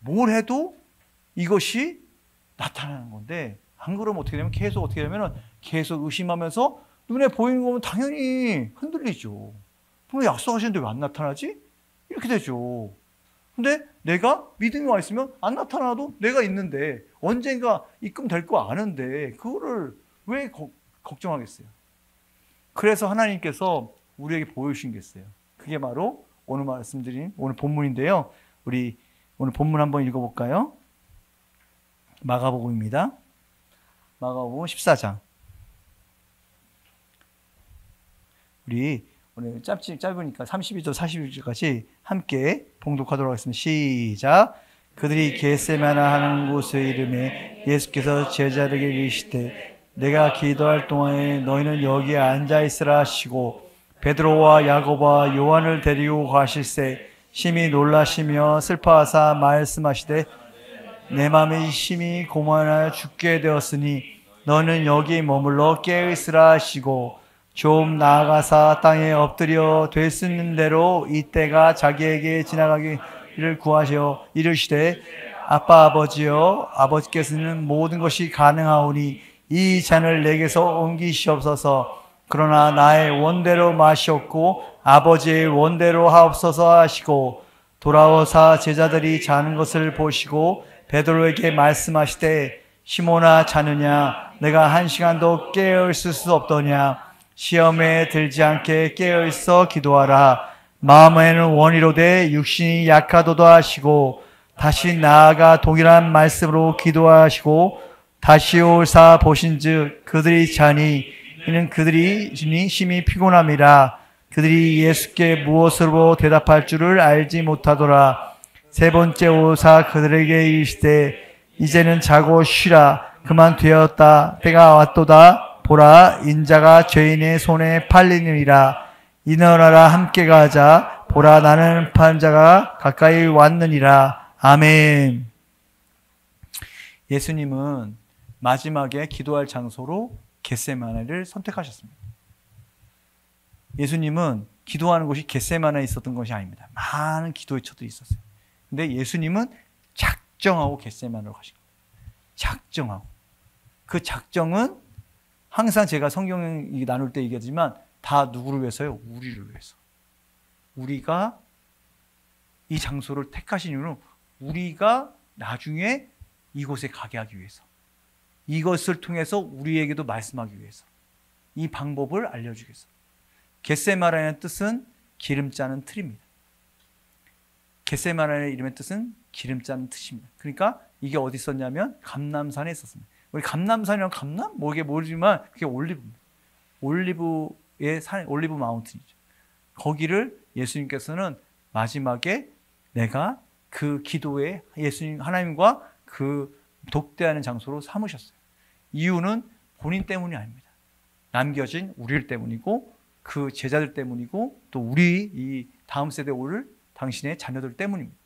뭘 해도 이것이 나타나는 건데 안 그러면 어떻게 되면 계속 의심하면서 눈에 보이는 거면 당연히 흔들리죠. 분명히 약속하시는데 왜 안 나타나지? 이렇게 되죠. 근데 내가 믿음이 와 있으면 안 나타나도 내가 있는데 언젠가 입금될 거 아는데 그거를 왜 걱정하겠어요? 그래서 하나님께서 우리에게 보여주신 게 있어요. 그게 바로 오늘 말씀드린 오늘 본문인데요. 우리 오늘 본문 한번 읽어볼까요? 마가복음입니다. 마가복음 14장. 우리 오늘 짧으니까 32절 41절까지 함께 봉독하도록 하겠습니다. 시작. 그들이 겟세마나 하는 곳의 이름에 예수께서 제자들에게 이르시되 내가 기도할 동안에 너희는 여기에 앉아 있으라 하시고 베드로와 야고보와 요한을 데리고 가실새 심히 놀라시며 슬퍼하사 말씀하시되 내 마음이 심히 고만하여 죽게 되었으니 너는 여기 머물러 깨어있으라 하시고 좀 나아가사 땅에 엎드려 될 수 있는 대로 이때가 자기에게 지나가기를 구하시어 이르시되 아빠 아버지여 아버지께서는 모든 것이 가능하오니 이 잔을 내게서 옮기시옵소서. 그러나 나의 원대로 마시옵고 아버지의 원대로 하옵소서 하시고 돌아오사 제자들이 자는 것을 보시고 베드로에게 말씀하시되 시몬아 자느냐 내가 한 시간도 깨어 있을 수 없더냐 시험에 들지 않게 깨어 있어 기도하라. 마음에는 원이로되 육신이 약하도다 하시고 다시 나아가 동일한 말씀으로 기도하시고 다시 오사 보신즉 그들이 자니 이는 그들이 심히 피곤함이라. 그들이 예수께 무엇으로 대답할 줄을 알지 못하더라. 세 번째 오사 그들에게 이르시되 이제는 자고 쉬라. 그만 되었다. 때가 왔도다. 보라 인자가 죄인의 손에 팔리느니라. 일어나라 함께 가자. 보라 나는 판자가 가까이 왔느니라. 아멘. 예수님은 마지막에 기도할 장소로 겟세마네를 선택하셨습니다. 예수님은 기도하는 곳이 겟세마네에 있었던 것이 아닙니다. 많은 기도의 처들이 있었어요. 근데 예수님은 작정하고 겟세마네로 가신 겁니다. 작정하고. 그 작정은 항상 제가 성경 나눌 때 얘기하지만 다 누구를 위해서요? 우리를 위해서. 우리가 이 장소를 택하신 이유는 우리가 나중에 이곳에 가게 하기 위해서. 이것을 통해서 우리에게도 말씀하기 위해서. 이 방법을 알려주기 위해서. 겟세마네의 뜻은 기름 짜는 틀입니다. 겟세마네의 이름의 뜻은 기름 짜는 틀입니다. 그러니까 이게 어디 있었냐면 감람산에 있었습니다. 우리 감람산이랑 감람? 뭐게 모르지만 그게 올리브입니다. 올리브의 산, 올리브 마운틴이죠. 거기를 예수님께서는 마지막에 내가 그 기도에 예수님 하나님과 그 독대하는 장소로 삼으셨어요. 이유는 본인 때문이 아닙니다. 남겨진 우리를 때문이고 그 제자들 때문이고 또 우리 이 다음 세대에 올 당신의 자녀들 때문입니다.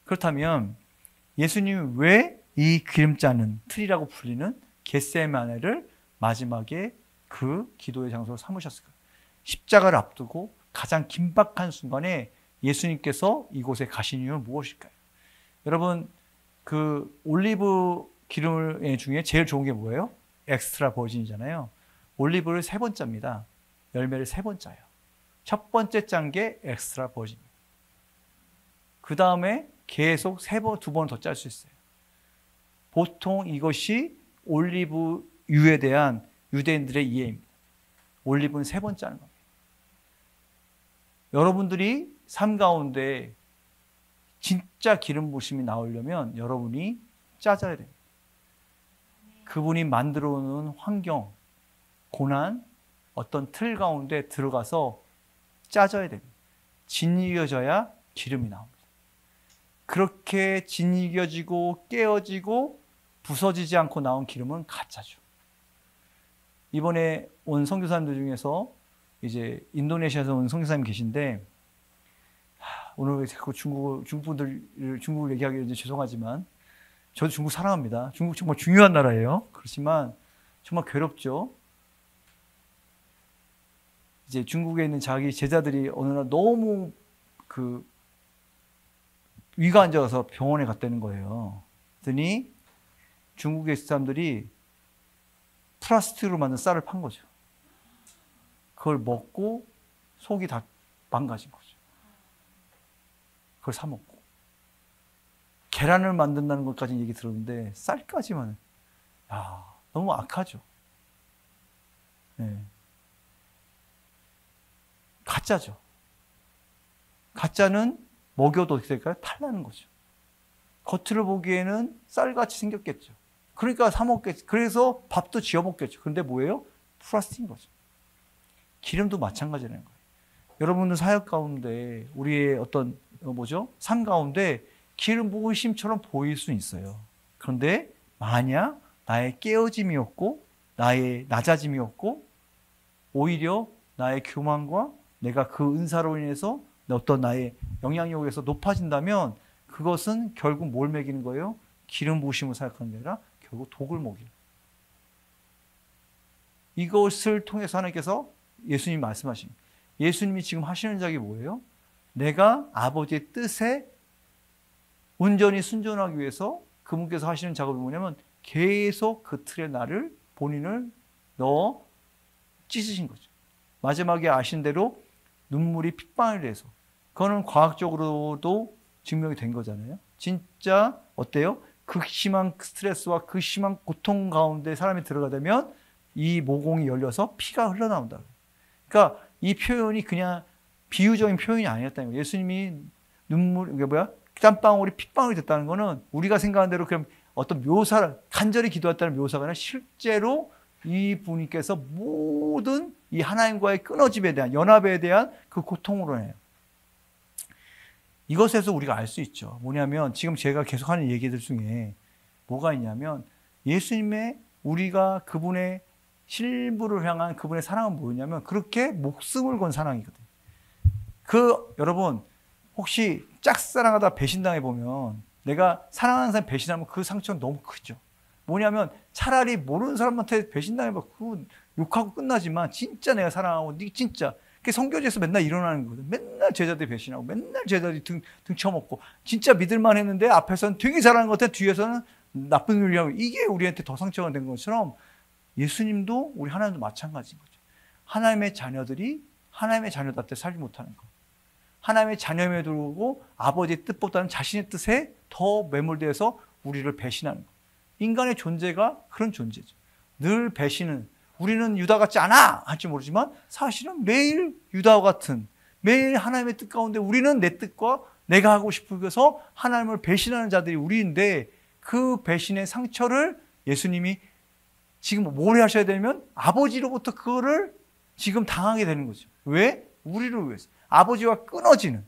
그렇다면 예수님이 왜 이 기름 짜는 틀이라고 불리는 겟세마네를 마지막에 그 기도의 장소로 삼으셨을까요? 십자가를 앞두고 가장 긴박한 순간에 예수님께서 이곳에 가신 이유는 무엇일까요? 여러분 그 올리브 기름 중에 제일 좋은 게 뭐예요? 엑스트라 버진이잖아요. 올리브를 세 번 짭니다. 열매를 세 번 짜요. 첫 번째 짠 게 엑스트라 버진입니다. 그 다음에 계속 두 번 더 짤 수 있어요. 보통 이것이 올리브유에 대한 유대인들의 이해입니다. 올리브는 세 번 짜는 겁니다. 여러분들이 삶 가운데 진짜 기름 부심이 나오려면 여러분이 짜져야 됩니다. 그분이 만들어 놓은 환경, 고난, 어떤 틀 가운데 들어가서 짜져야 됩니다. 짓이겨져야 기름이 나옵니다. 그렇게 짓이겨지고 깨어지고 부서지지 않고 나온 기름은 가짜죠. 이번에 온 선교사님들 중에서 이제 인도네시아에서 온 선교사님 계신데 오늘 왜 자꾸 중국을 얘기하기 이제 죄송하지만 저도 중국 사랑합니다. 중국 정말 중요한 나라예요. 그렇지만 정말 괴롭죠. 이제 중국에 있는 자기 제자들이 어느 날 너무 위가 안 좋아서 병원에 갔다는 거예요. 그랬더니 중국의 사람들이 플라스틱으로 만든 쌀을 판 거죠. 그걸 먹고 속이 다 망가진 거죠. 그걸 사 먹고. 계란을 만든다는 것까지 얘기 들었는데 쌀까지만 너무 악하죠. 네. 가짜죠. 가짜는 먹여도 어떻게 될까요? 탈나는 거죠. 겉으로 보기에는 쌀같이 생겼겠죠. 그러니까 사 먹겠죠. 그래서 밥도 지어 먹겠죠. 그런데 뭐예요? 플라스틱인 거죠. 기름도 마찬가지라는 거예요. 여러분들 사역 가운데 우리의 어떤 삶 가운데 기름 부으심처럼 보일 수 있어요. 그런데 만약 나의 깨어짐이 없고 나의 낮아짐이 없고 오히려 나의 교만과 내가 그 은사로 인해서 어떤 나의 영향력에서 높아진다면 그것은 결국 뭘 먹이는 거예요? 기름 부으심을 사역하는 게 아니라 결국 독을 먹이는. 이것을 통해서 하나님께서 예수님이 말씀하십니다. 예수님이 지금 하시는 작이 뭐예요? 내가 아버지의 뜻에 온전히 순종하기 위해서 그분께서 하시는 작업이 뭐냐면 계속 그 틀에 나를 본인을 넣어 찢으신 거죠. 마지막에 아신 대로 눈물이 핏방울이 돼서 그거는 과학적으로도 증명이 된 거잖아요. 진짜 어때요? 극심한 스트레스와 극심한 고통 가운데 사람이 들어가면 이 모공이 열려서 피가 흘러나온다. 그러니까 이 표현이 그냥 비유적인 표현이 아니었다는 거예요. 예수님이 땀방울이 핏방울이 됐다는 거는 우리가 생각하는 대로 그냥 어떤 묘사를 간절히 기도했다는 묘사가 아니라 실제로 이 분께서 모든 이 하나님과의 끊어짐에 대한 연합에 대한 그 고통으로 해요. 이것에서 우리가 알 수 있죠. 뭐냐면 지금 제가 계속하는 얘기들 중에 뭐가 있냐면 예수님의 우리가 그분의 실부를 향한 그분의 사랑은 뭐였냐면 그렇게 목숨을 건 사랑이거든요. 여러분 혹시 짝사랑하다 배신당해 보면 내가 사랑하는 사람 배신하면 그 상처는 너무 크죠. 뭐냐면 차라리 모르는 사람한테 배신당해봐 그 욕하고 끝나지만 진짜 내가 사랑하고 진짜 성교제에서 맨날 일어나는 거거든. 맨날 제자들이 배신하고 맨날 제자들이 등 쳐먹고 진짜 믿을만 했는데 앞에서는 되게 잘하는 것 같아 뒤에서는 나쁜 일을 하고 이게 우리한테 더 상처가 된 것처럼 예수님도 우리 하나님도 마찬가지인 거죠. 하나님의 자녀들이 하나님의 자녀답게 살지 못하는 것. 하나님의 자녀임에도 불구하고 아버지의 뜻보다는 자신의 뜻에 더 매몰되어서 우리를 배신하는 것. 인간의 존재가 그런 존재죠. 늘 배신은 우리는 유다 같지 않아 할지 모르지만 사실은 매일 유다와 같은 매일 하나님의 뜻 가운데 우리는 내 뜻과 내가 하고 싶어서 하나님을 배신하는 자들이 우리인데 그 배신의 상처를 예수님이 지금 뭘 하셔야 되면 아버지로부터 그거를 지금 당하게 되는 거죠. 왜? 우리를 위해서. 아버지와 끊어지는.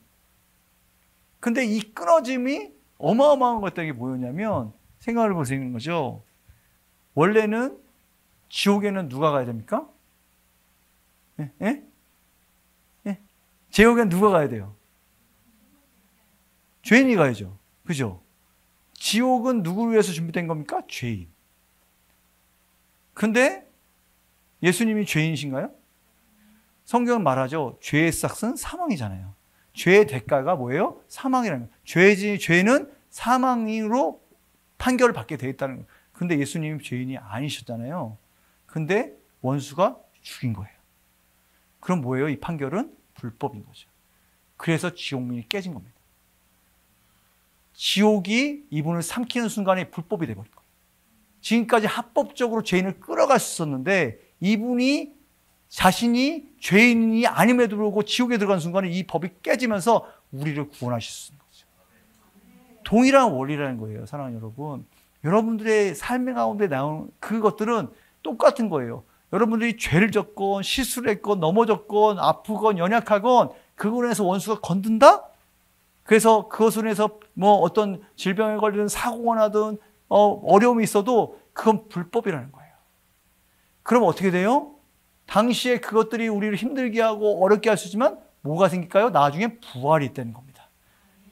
근데 이 끊어짐이 어마어마한 것들이 뭐였냐면 생각을 보시는 거죠. 원래는 지옥에는 누가 가야 됩니까? 예? 예? 예? 지옥에는 누가 가야 돼요? 죄인이 가야죠. 그죠? 지옥은 누구를 위해서 준비된 겁니까? 죄인. 근데 예수님이 죄인이신가요? 성경은 말하죠. 죄의 싹은 사망이잖아요. 죄의 대가가 뭐예요? 사망이라는 거예요. 죄는 사망으로 판결을 받게 되어 있다는 거예요. 근데 예수님이 죄인이 아니셨잖아요. 근데 원수가 죽인 거예요. 그럼 뭐예요? 이 판결은 불법인 거죠. 그래서 지옥문이 깨진 겁니다. 지옥이 이분을 삼키는 순간에 불법이 되어버린 거예요. 지금까지 합법적으로 죄인을 끌어갈 수 있었는데 이분이 자신이 죄인이 아님에도 불구하고 지옥에 들어간 순간에 이 법이 깨지면서 우리를 구원하실 수 있는 거죠. 동일한 원리라는 거예요. 사랑하는 여러분. 여러분들의 삶의 가운데 나오는 그것들은 똑같은 거예요. 여러분들이 죄를 졌건 실수를 했건 넘어졌건 아프건 연약하건 그걸로 해서 원수가 건든다? 그래서 그것으로 해서 어떤 질병에 걸리든 사고가 나든 어려움이 있어도 그건 불법이라는 거예요. 그럼 어떻게 돼요? 당시에 그것들이 우리를 힘들게 하고 어렵게 할 수 있지만 뭐가 생길까요? 나중에 부활이 있다는 겁니다.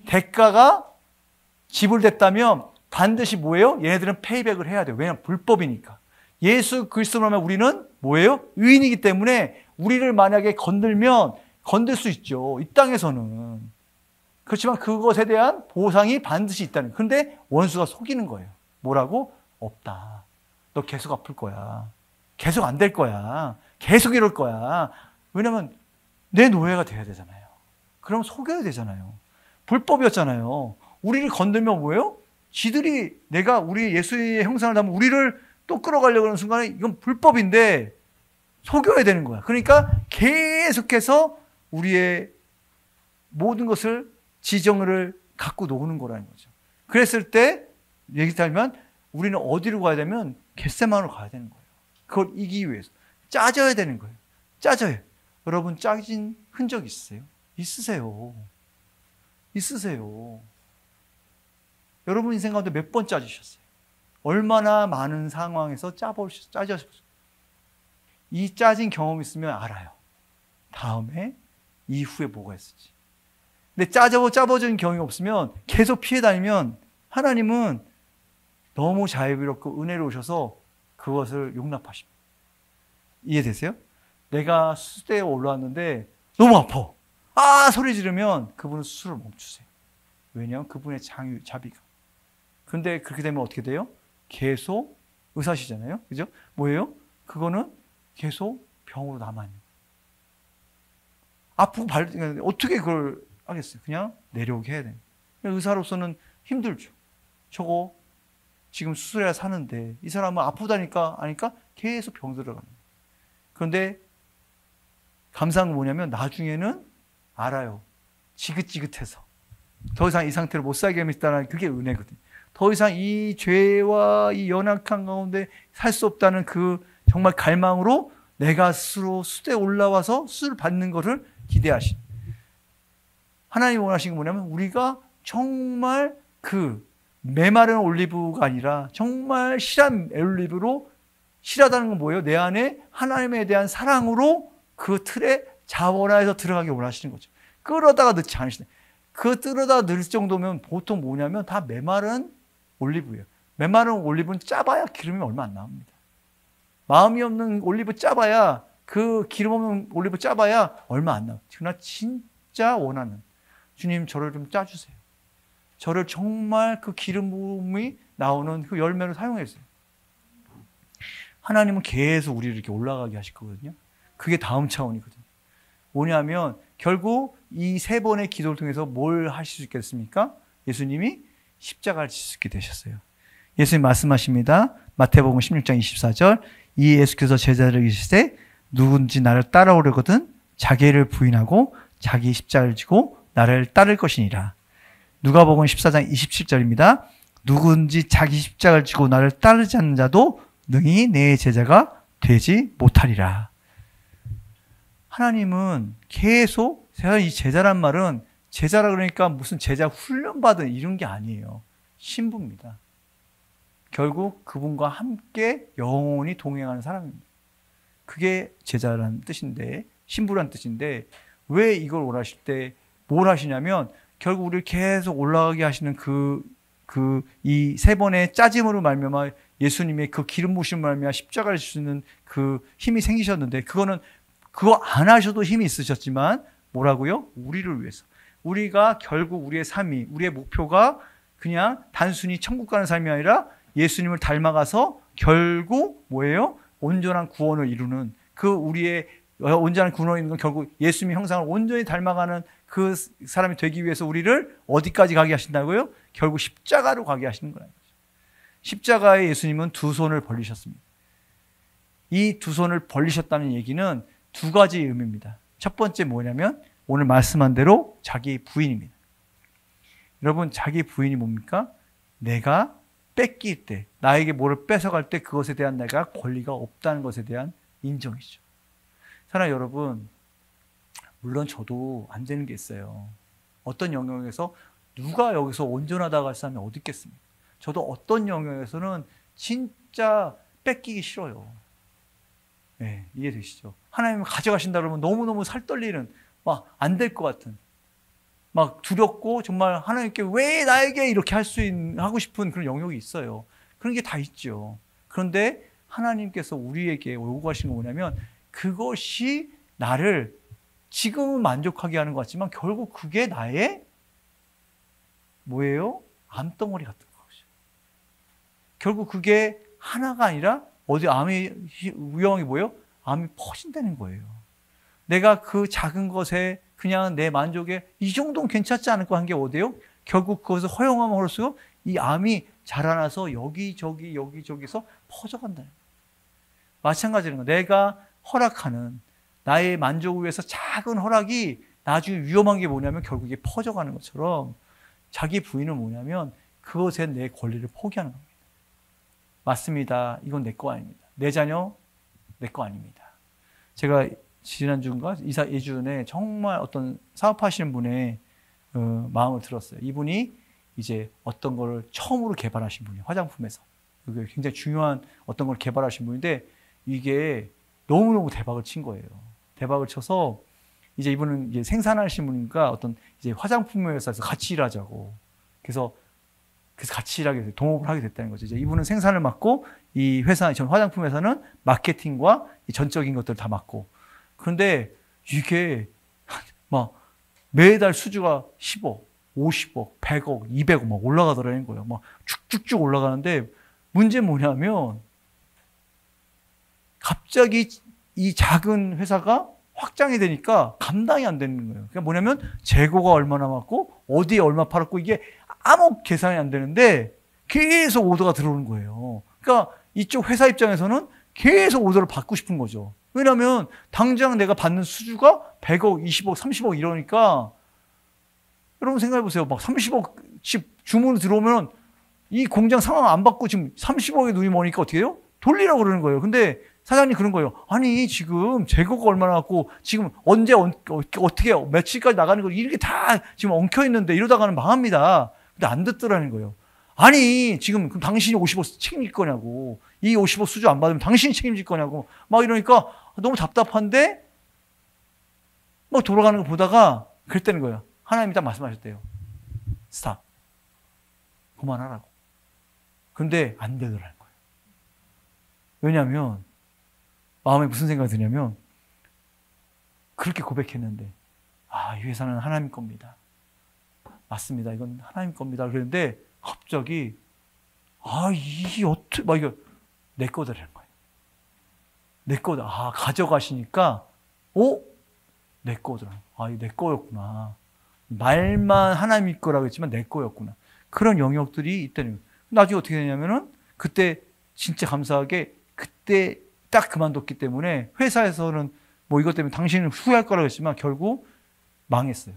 대가가 지불됐다면 반드시 뭐예요? 얘네들은 페이백을 해야 돼요. 왜냐하면 불법이니까. 예수 그리스도로 하면 우리는 뭐예요? 의인이기 때문에 우리를 만약에 건들면 건들 수 있죠. 이 땅에서는. 그렇지만 그것에 대한 보상이 반드시 있다는 거예요. 그런데 원수가 속이는 거예요. 뭐라고? 없다. 너 계속 아플 거야. 계속 안 될 거야. 계속 이럴 거야. 왜냐면 내 노예가 돼야 되잖아요. 그럼 속여야 되잖아요. 불법이었잖아요. 우리를 건들면 뭐예요? 지들이 우리 예수의 형상을 담은 우리를 또 끌어가려고 하는 순간에 이건 불법인데 속여야 되는 거야. 그러니까 계속해서 우리의 모든 것을 지정을 갖고 노는 거라는 거죠. 그랬을 때 얘기하면 우리는 어디로 가야 되면 겟세마네로 가야 되는 거예요. 그걸 이기기 위해서 짜져야 되는 거예요. 짜져요. 여러분 짜진 흔적 있으세요? 있으세요. 있으세요. 여러분 인생 가운데 몇 번 짜지셨어요? 얼마나 많은 상황에서 짜졌어요. 이 짜진 경험이 있으면 알아요. 다음에 이후에 뭐가 있을지. 근데 짜버진 경험이 없으면 계속 피해 다니면 하나님은 너무 자유롭고 은혜로우셔서 그것을 용납하십니다. 이해되세요? 내가 수대에 올라왔는데 너무 아파. 소리 지르면 그분은 수술을 멈추세요. 왜냐하면 그분의 자비가. 근데 그렇게 되면 어떻게 돼요? 계속 의사시잖아요. 그죠? 뭐예요? 그거는 계속 병으로 남아있는 거예요. 아프고 어떻게 그걸 하겠어요? 그냥 내려오게 해야 돼요. 의사로서는 힘들죠. 저거 지금 수술해야 사는데 이 사람은 아프다니까 아니까 계속 병 들어가는 거예요. 그런데 감사한 건 뭐냐면 나중에는 알아요. 지긋지긋해서 더 이상 이 상태로 못 살게 하겠다는 그게 은혜거든요. 더 이상 이 죄와 이 연약한 가운데 살 수 없다는 그 정말 갈망으로 내가 스스로 수대에 올라와서 수술을 받는 것을 기대하신. 하나님이 원하시는 게 뭐냐면 우리가 정말 그 메마른 올리브가 아니라 정말 실한 올리브로, 실하다는 건 뭐예요? 내 안에 하나님에 대한 사랑으로 그 틀에 자원하여서 들어가기 원하시는 거죠. 끌어다가 넣지 않으시네. 그 끌어다가 넣을 정도면 보통 뭐냐면 다 메마른 올리브예요. 메마른 올리브는 짜봐야 기름이 얼마 안 나옵니다. 마음이 없는 올리브 짜봐야, 그 기름 없는 올리브 짜봐야 얼마 안 나와요. 그러나 진짜 원하는 주님, 저를 좀 짜주세요. 저를 정말 그 기름 부음이 나오는 그 열매로 사용해주세요. 하나님은 계속 우리를 이렇게 올라가게 하실 거거든요. 그게 다음 차원이거든요. 뭐냐면 결국 이 세 번의 기도를 통해서 뭘 하실 수 있겠습니까? 예수님이 십자가를 질 수 있게 되셨어요. 예수님 말씀하십니다. 마태복음 16장 24절. 이 예수께서 제자들에게 이르시되 누군지 나를 따라오려거든 자기를 부인하고 자기 십자가를 지고 나를 따를 것이니라. 누가복음 14장 27절입니다. 누군지 자기 십자가를 지고 나를 따르지 않는 자도 능히 내 제자가 되지 못하리라. 하나님은 계속, 제가 이 제자란 말은 제자라 그러니까 무슨 제자 훈련받은 이런 게 아니에요. 신부입니다. 결국 그분과 함께 영원히 동행하는 사람입니다. 그게 제자라는 뜻인데, 신부라는 뜻인데, 왜 이걸 원하실 때 뭘 하시냐면 결국 우리를 계속 올라가게 하시는 이 세 번의 짜짐으로 말미암아 예수님의 그 기름 부으심을 말미암아 십자가를 지시는 그 힘이 생기셨는데, 그거는 그거 안 하셔도 힘이 있으셨지만 뭐라고요? 우리를 위해서. 우리가 결국 우리의 삶이, 우리의 목표가 그냥 단순히 천국 가는 삶이 아니라 예수님을 닮아가서 결국 뭐예요? 온전한 구원을 이루는, 그 우리의 온전한 구원을 이루는 건 결국 예수님의 형상을 온전히 닮아가는 그 사람이 되기 위해서 우리를 어디까지 가게 하신다고요? 결국 십자가로 가게 하시는 거예요. 십자가에 예수님은 두 손을 벌리셨습니다. 이 두 손을 벌리셨다는 얘기는 두 가지 의미입니다. 첫 번째 뭐냐면 오늘 말씀한 대로 자기 부인입니다. 여러분, 자기 부인이 뭡니까? 내가 뺏길 때, 나에게 뭐를 뺏어갈 때 그것에 대한 내가 권리가 없다는 것에 대한 인정이죠. 사랑하는 여러분, 물론 저도 안 되는 게 있어요. 어떤 영역에서 누가 여기서 온전하다고 할 사람이 어디 있겠습니까? 저도 어떤 영역에서는 진짜 뺏기기 싫어요. 네, 이해되시죠? 하나님을 가져가신다 그러면 너무너무 살떨리는, 막 안 될 것 같은, 막 두렵고 정말 하나님께 왜 나에게 이렇게 하고 싶은 그런 영역이 있어요. 그런 게 다 있죠. 그런데 하나님께서 우리에게 요구하신 건 뭐냐면 그것이 나를 지금은 만족하게 하는 것 같지만 결국 그게 나의 뭐예요? 암덩어리 같은 거죠. 결국 그게 하나가 아니라 어디 암의 위험이 뭐예요? 암이 퍼진다는 거예요. 내가 그 작은 것에 그냥 내 만족에 이 정도는 괜찮지 않을까 한 게 어디예요? 결국 그것을 허용함으로써 이 암이 자라나서 여기저기서 퍼져간다는 거예요. 마찬가지로 내가 허락하는 나의 만족을 위해서 작은 허락이 나중에 위험한 게 뭐냐면 결국 이게 퍼져가는 것처럼 자기 부인은 뭐냐면 그것에 내 권리를 포기하는 겁니다. 맞습니다. 이건 내 거 아닙니다. 내 자녀 내 거 아닙니다. 제가 지난주인가 2주전에 정말 어떤 사업하시는 분의 마음을 들었어요. 이분이 이제 어떤 걸 처음으로 개발하신 분이에요. 화장품에서. 그게 굉장히 중요한 어떤 걸 개발하신 분인데 이게 너무너무 대박을 친 거예요. 대박을 쳐서 이제 이분은 이제 생산하신 분이니까 어떤 이제 화장품 회사에서 같이 일하자고. 그래서 같이 일하게 됐어요. 동업을 하게 됐다는 거죠. 이제 이분은 생산을 맡고 이 회사, 전 화장품 회사는 마케팅과 이 전적인 것들을 다 맡고. 그런데 이게 막 매달 수주가 10억, 50억, 100억, 200억 막 올라가더라는 거예요. 막 쭉쭉쭉 올라가는데 문제는 뭐냐면 갑자기 이 작은 회사가 확장이 되니까 감당이 안 되는 거예요. 그러니까 뭐냐면 재고가 얼마나 많고 어디에 얼마 팔았고 이게 아무 계산이 안 되는데 계속 오더가 들어오는 거예요. 그러니까 이쪽 회사 입장에서는 계속 오더를 받고 싶은 거죠. 왜냐하면 당장 내가 받는 수주가 100억, 20억, 30억 이러니까 여러분 생각해 보세요. 막 30억씩 주문 들어오면 이 공장 상황 안 받고 지금 30억에 눈이 머니까 어떻게 해요? 돌리라고 그러는 거예요. 근데 사장님 그런 거예요. 아니 지금 재고가 얼마나 갖고 지금 언제 어떻게 며칠까지 나가는 거 이렇게 다 지금 엉켜 있는데 이러다가는 망합니다. 근데 안 듣더라는 거예요. 아니 지금 그럼 당신이 50억 책임질 거냐고. 이 50억 수주 안 받으면 당신이 책임질 거냐고. 막 이러니까 너무 답답한데 막 돌아가는 거 보다가 그랬다는 거예요. 하나님이 딱 말씀하셨대요. 스탑. 그만하라고. 근데 안 되더라는 거예요. 왜냐하면 마음에 무슨 생각이 드냐면 그렇게 고백했는데 이 회사는 하나님 겁니다. 맞습니다. 이건 하나님 겁니다. 그랬는데 갑자기 이게 어떻게 막 이거 내 거다라는 거예요. 내 거다. 가져가시니까 내 거더라. 이거 내 거였구나. 말만 하나님 거라고 했지만 내 거였구나. 그런 영역들이 있다는 거예요. 나중에 어떻게 되냐면은 그때 진짜 감사하게 그때 딱 그만뒀기 때문에 회사에서는 뭐 이것 때문에 당신은 후회할 거라고 했지만 결국 망했어요.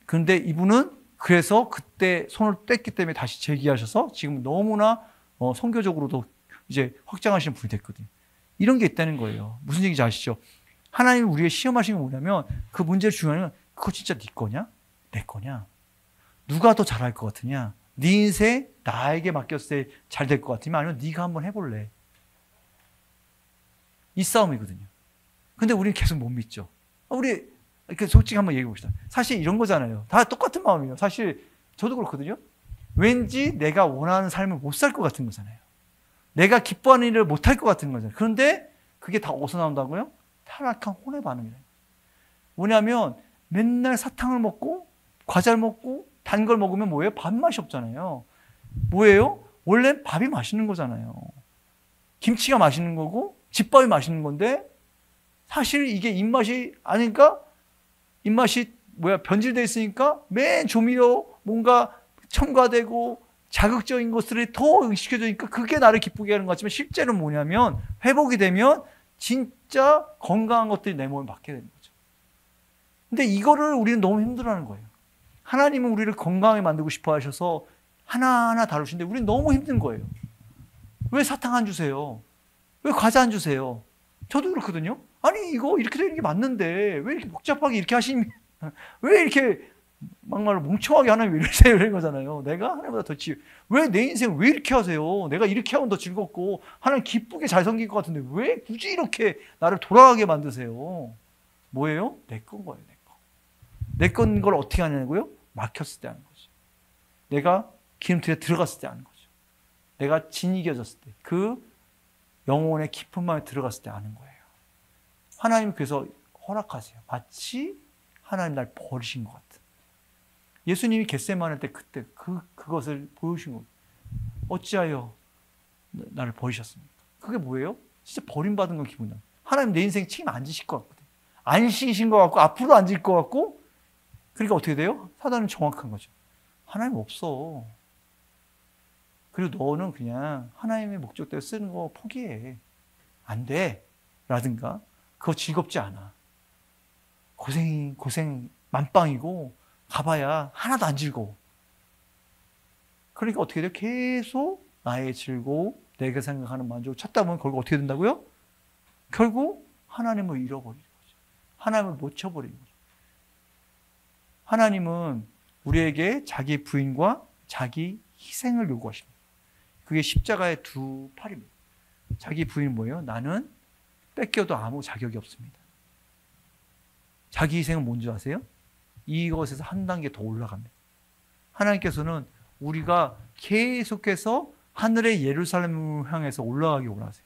그런데 이분은 그래서 그때 손을 뗐기 때문에 다시 재기하셔서 지금 너무나 선교적으로도 이제 확장하시는 분이 됐거든요. 이런 게 있다는 거예요. 무슨 얘기인지 아시죠? 하나님이 우리의 시험하신 게 뭐냐면 그 문제를 중요한 건 그거 진짜 네 거냐? 내 거냐? 누가 더 잘할 것 같으냐? 네 인생 나에게 맡겼을 때 잘 될 것 같으면 아니면 네가 한번 해볼래? 이 싸움이거든요. 근데 우리는 계속 못 믿죠. 우리 이렇게 솔직히 한번 얘기해 봅시다. 사실 이런 거잖아요. 다 똑같은 마음이에요. 사실 저도 그렇거든요. 왠지 내가 원하는 삶을 못 살 것 같은 거잖아요. 내가 기뻐하는 일을 못 할 것 같은 거잖아요. 그런데 그게 다 어디서 나온다고요? 타락한 혼의 반응이에요. 뭐냐면 맨날 사탕을 먹고 과자를 먹고 단 걸 먹으면 뭐예요? 밥맛이 없잖아요. 뭐예요? 원래 밥이 맛있는 거잖아요. 김치가 맛있는 거고 집밥이 맛있는 건데 사실 이게 입맛이 아니까 입맛이 변질되어 있으니까 맨 조미료 뭔가 첨가되고 자극적인 것들이 더 의식해지니까 그게 나를 기쁘게 하는 것 같지만 실제로는 뭐냐면 회복이 되면 진짜 건강한 것들이 내 몸에 맞게 되는 거죠. 근데 이거를 우리는 너무 힘들어하는 거예요. 하나님은 우리를 건강하게 만들고 싶어 하셔서 하나하나 다루시는데 우리는 너무 힘든 거예요. 왜 사탕 안 주세요? 왜 과자 안 주세요? 저도 그렇거든요. 아니 이거 이렇게 되는 게 맞는데 왜 이렇게 복잡하게 이렇게 하시니? 왜 이렇게 막말로 멍청하게 하나님 왜 이러세요? 이런 거잖아요. 내가 하나님보다 더 왜 내 인생 왜 이렇게 하세요? 내가 이렇게 하면 더 즐겁고 하나님 기쁘게 잘 섬길 것 같은데 왜 굳이 이렇게 나를 돌아가게 만드세요? 뭐예요? 내 건 거예요. 내 거. 내 건 걸 어떻게 하냐고요? 막혔을 때 하는 거죠. 내가 기름틀에 들어갔을 때 하는 거죠. 내가 진이겨졌을 때 그 영혼의 깊은 마음에 들어갔을 때 아는 거예요. 하나님 그래서 허락하세요. 마치 하나님 날 버리신 것 같은. 예수님이 겟세마네 때 그때 그것을 보여주신 거예요. 어찌하여 나를 버리셨습니까? 그게 뭐예요? 진짜 버림받은 건 기분이야. 하나님 내 인생 책임 안 지실 것 같거든. 안 지신 것 같고 앞으로 안 질 것 같고 그러니까 어떻게 돼요? 사단은 정확한 거죠. 하나님 없어. 그리고 너는 그냥 하나님의 목적대로 쓰는 거 포기해. 안 돼. 라든가 그거 즐겁지 않아. 고생 만빵이고 가봐야 하나도 안 즐거워. 그러니까 어떻게 돼요? 계속 나의 즐거움, 내가 생각하는 만족을 찾다 보면 결국 어떻게 된다고요? 결국 하나님을 잃어버리는 거죠. 하나님을 놓쳐버리는 거죠. 하나님은 우리에게 자기 부인과 자기 희생을 요구하십니다. 그게 십자가의 두 팔입니다. 자기 부인은 뭐예요? 나는 뺏겨도 아무 자격이 없습니다. 자기 희생은 뭔지 아세요? 이것에서 한 단계 더 올라갑니다. 하나님께서는 우리가 계속해서 하늘의 예루살렘을 향해서 올라가기 원하세요.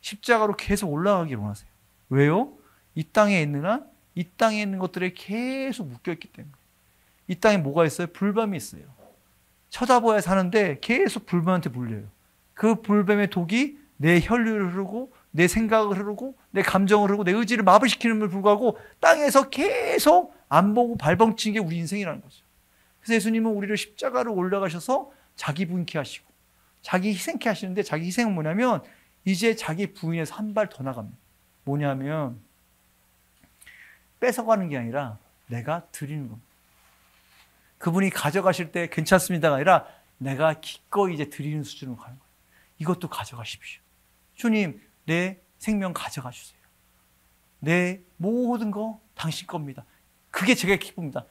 십자가로 계속 올라가기 원하세요. 왜요? 이 땅에 있는 한, 이 땅에 있는 것들에 계속 묶여있기 때문에. 이 땅에 뭐가 있어요? 불뱀이 있어요. 쳐다봐야 사는데 계속 불뱀한테 물려요. 그 불뱀의 독이 내 혈류를 흐르고 내 생각을 흐르고 내 감정을 흐르고 내 의지를 마비시키는데 불구하고 땅에서 계속 안 보고 발벙치는 게 우리 인생이라는 거죠. 그래서 예수님은 우리를 십자가로 올라가셔서 자기 부인케 하시고 자기 희생케 하시는데 자기 희생은 뭐냐면 이제 자기 부인에서 한 발 더 나갑니다. 뭐냐면 뺏어가는 게 아니라 내가 드리는 겁니다. 그분이 가져가실 때 괜찮습니다가 아니라 내가 기꺼이 이제 드리는 수준으로 가는 거예요. 이것도 가져가십시오. 주님, 내 생명 가져가 주세요. 내 모든 거 당신 겁니다. 그게 제가 기쁩니다.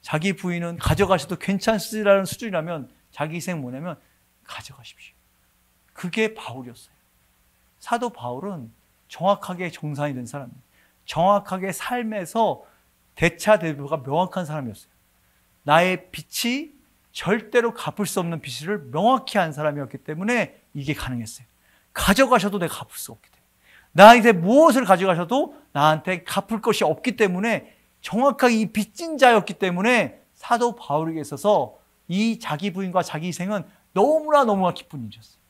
자기 부인은 가져가셔도 괜찮으시라는 수준이라면 자기 희생 뭐냐면 가져가십시오. 그게 바울이었어요. 사도 바울은 정확하게 정상이 된 사람입니다. 정확하게 삶에서 대차대조가 명확한 사람이었어요. 나의 빚이 절대로 갚을 수 없는 빚을 명확히 한 사람이었기 때문에 이게 가능했어요. 가져가셔도 내가 갚을 수 없기 때문에. 나한테 무엇을 가져가셔도 나한테 갚을 것이 없기 때문에 정확하게 이 빚진 자였기 때문에 사도 바울에게 있어서 이 자기 부인과 자기 희생은 너무나 기쁜 일이었어요.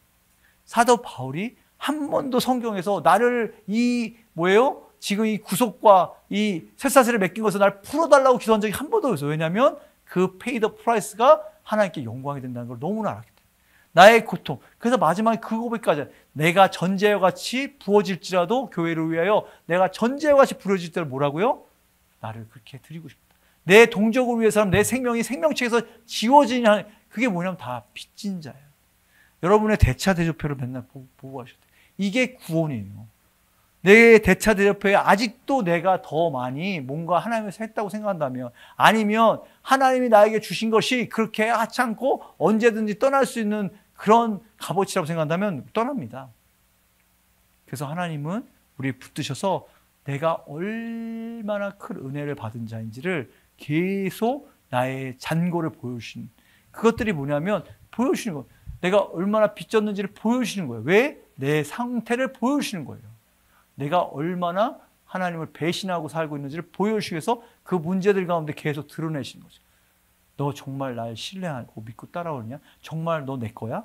사도 바울이 한 번도 성경에서 나를 지금 이 구속과 이 쇠사슬에 맡긴 것을 날 풀어달라고 기도한 적이 한 번도 없어요. 왜냐하면 그 페이 더 프라이스가 하나님께 영광이 된다는 걸 너무나 알았기 때문에. 나의 고통. 그래서 마지막에 그 고백까지 내가 전제와 같이 부어질지라도 교회를 위하여 내가 전제와 같이 부어질 때를 뭐라고요? 나를 그렇게 드리고 싶다. 내 동족을 위해서는 내 생명이 생명책에서 지워지냐. 그게 뭐냐면 다 빚진 자예요. 여러분의 대차대조표를 맨날 보고 하셔야 돼요. 이게 구원이에요. 내 대차대조표에 아직도 내가 더 많이 뭔가 하나님에서 했다고 생각한다면, 아니면 하나님이 나에게 주신 것이 그렇게 하찮고 언제든지 떠날 수 있는 그런 값어치라고 생각한다면 떠납니다. 그래서 하나님은 우리 붙드셔서 내가 얼마나 큰 은혜를 받은 자인지를 계속 나의 잔고를 보여주시는, 그것들이 뭐냐면 보여주시는 거예요. 내가 얼마나 빚졌는지를 보여주시는 거예요. 왜? 내 상태를 보여주시는 거예요. 내가 얼마나 하나님을 배신하고 살고 있는지를 보여주시기 위해서 그 문제들 가운데 계속 드러내시는 거죠. 너 정말 날 신뢰하고 믿고 따라오느냐? 정말 너 내 거야?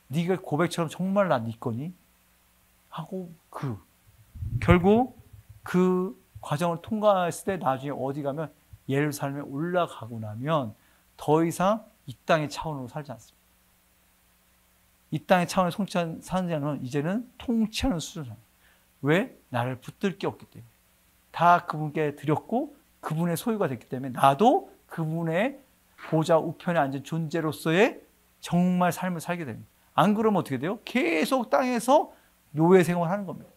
네가 고백처럼 정말 나 네 거니? 하고 결국 그 과정을 통과했을 때 나중에 어디 가면 예루살렘에 올라가고 나면 더 이상 이 땅의 차원으로 살지 않습니다. 이 땅의 차원에 사는 자는 이제는 통치하는 수준입니다. 왜? 나를 붙들 게 없기 때문에. 다 그분께 드렸고 그분의 소유가 됐기 때문에 나도 그분의 보좌 우편에 앉은 존재로서의 정말 삶을 살게 됩니다. 안 그러면 어떻게 돼요? 계속 땅에서 노예 생활하는 겁니다.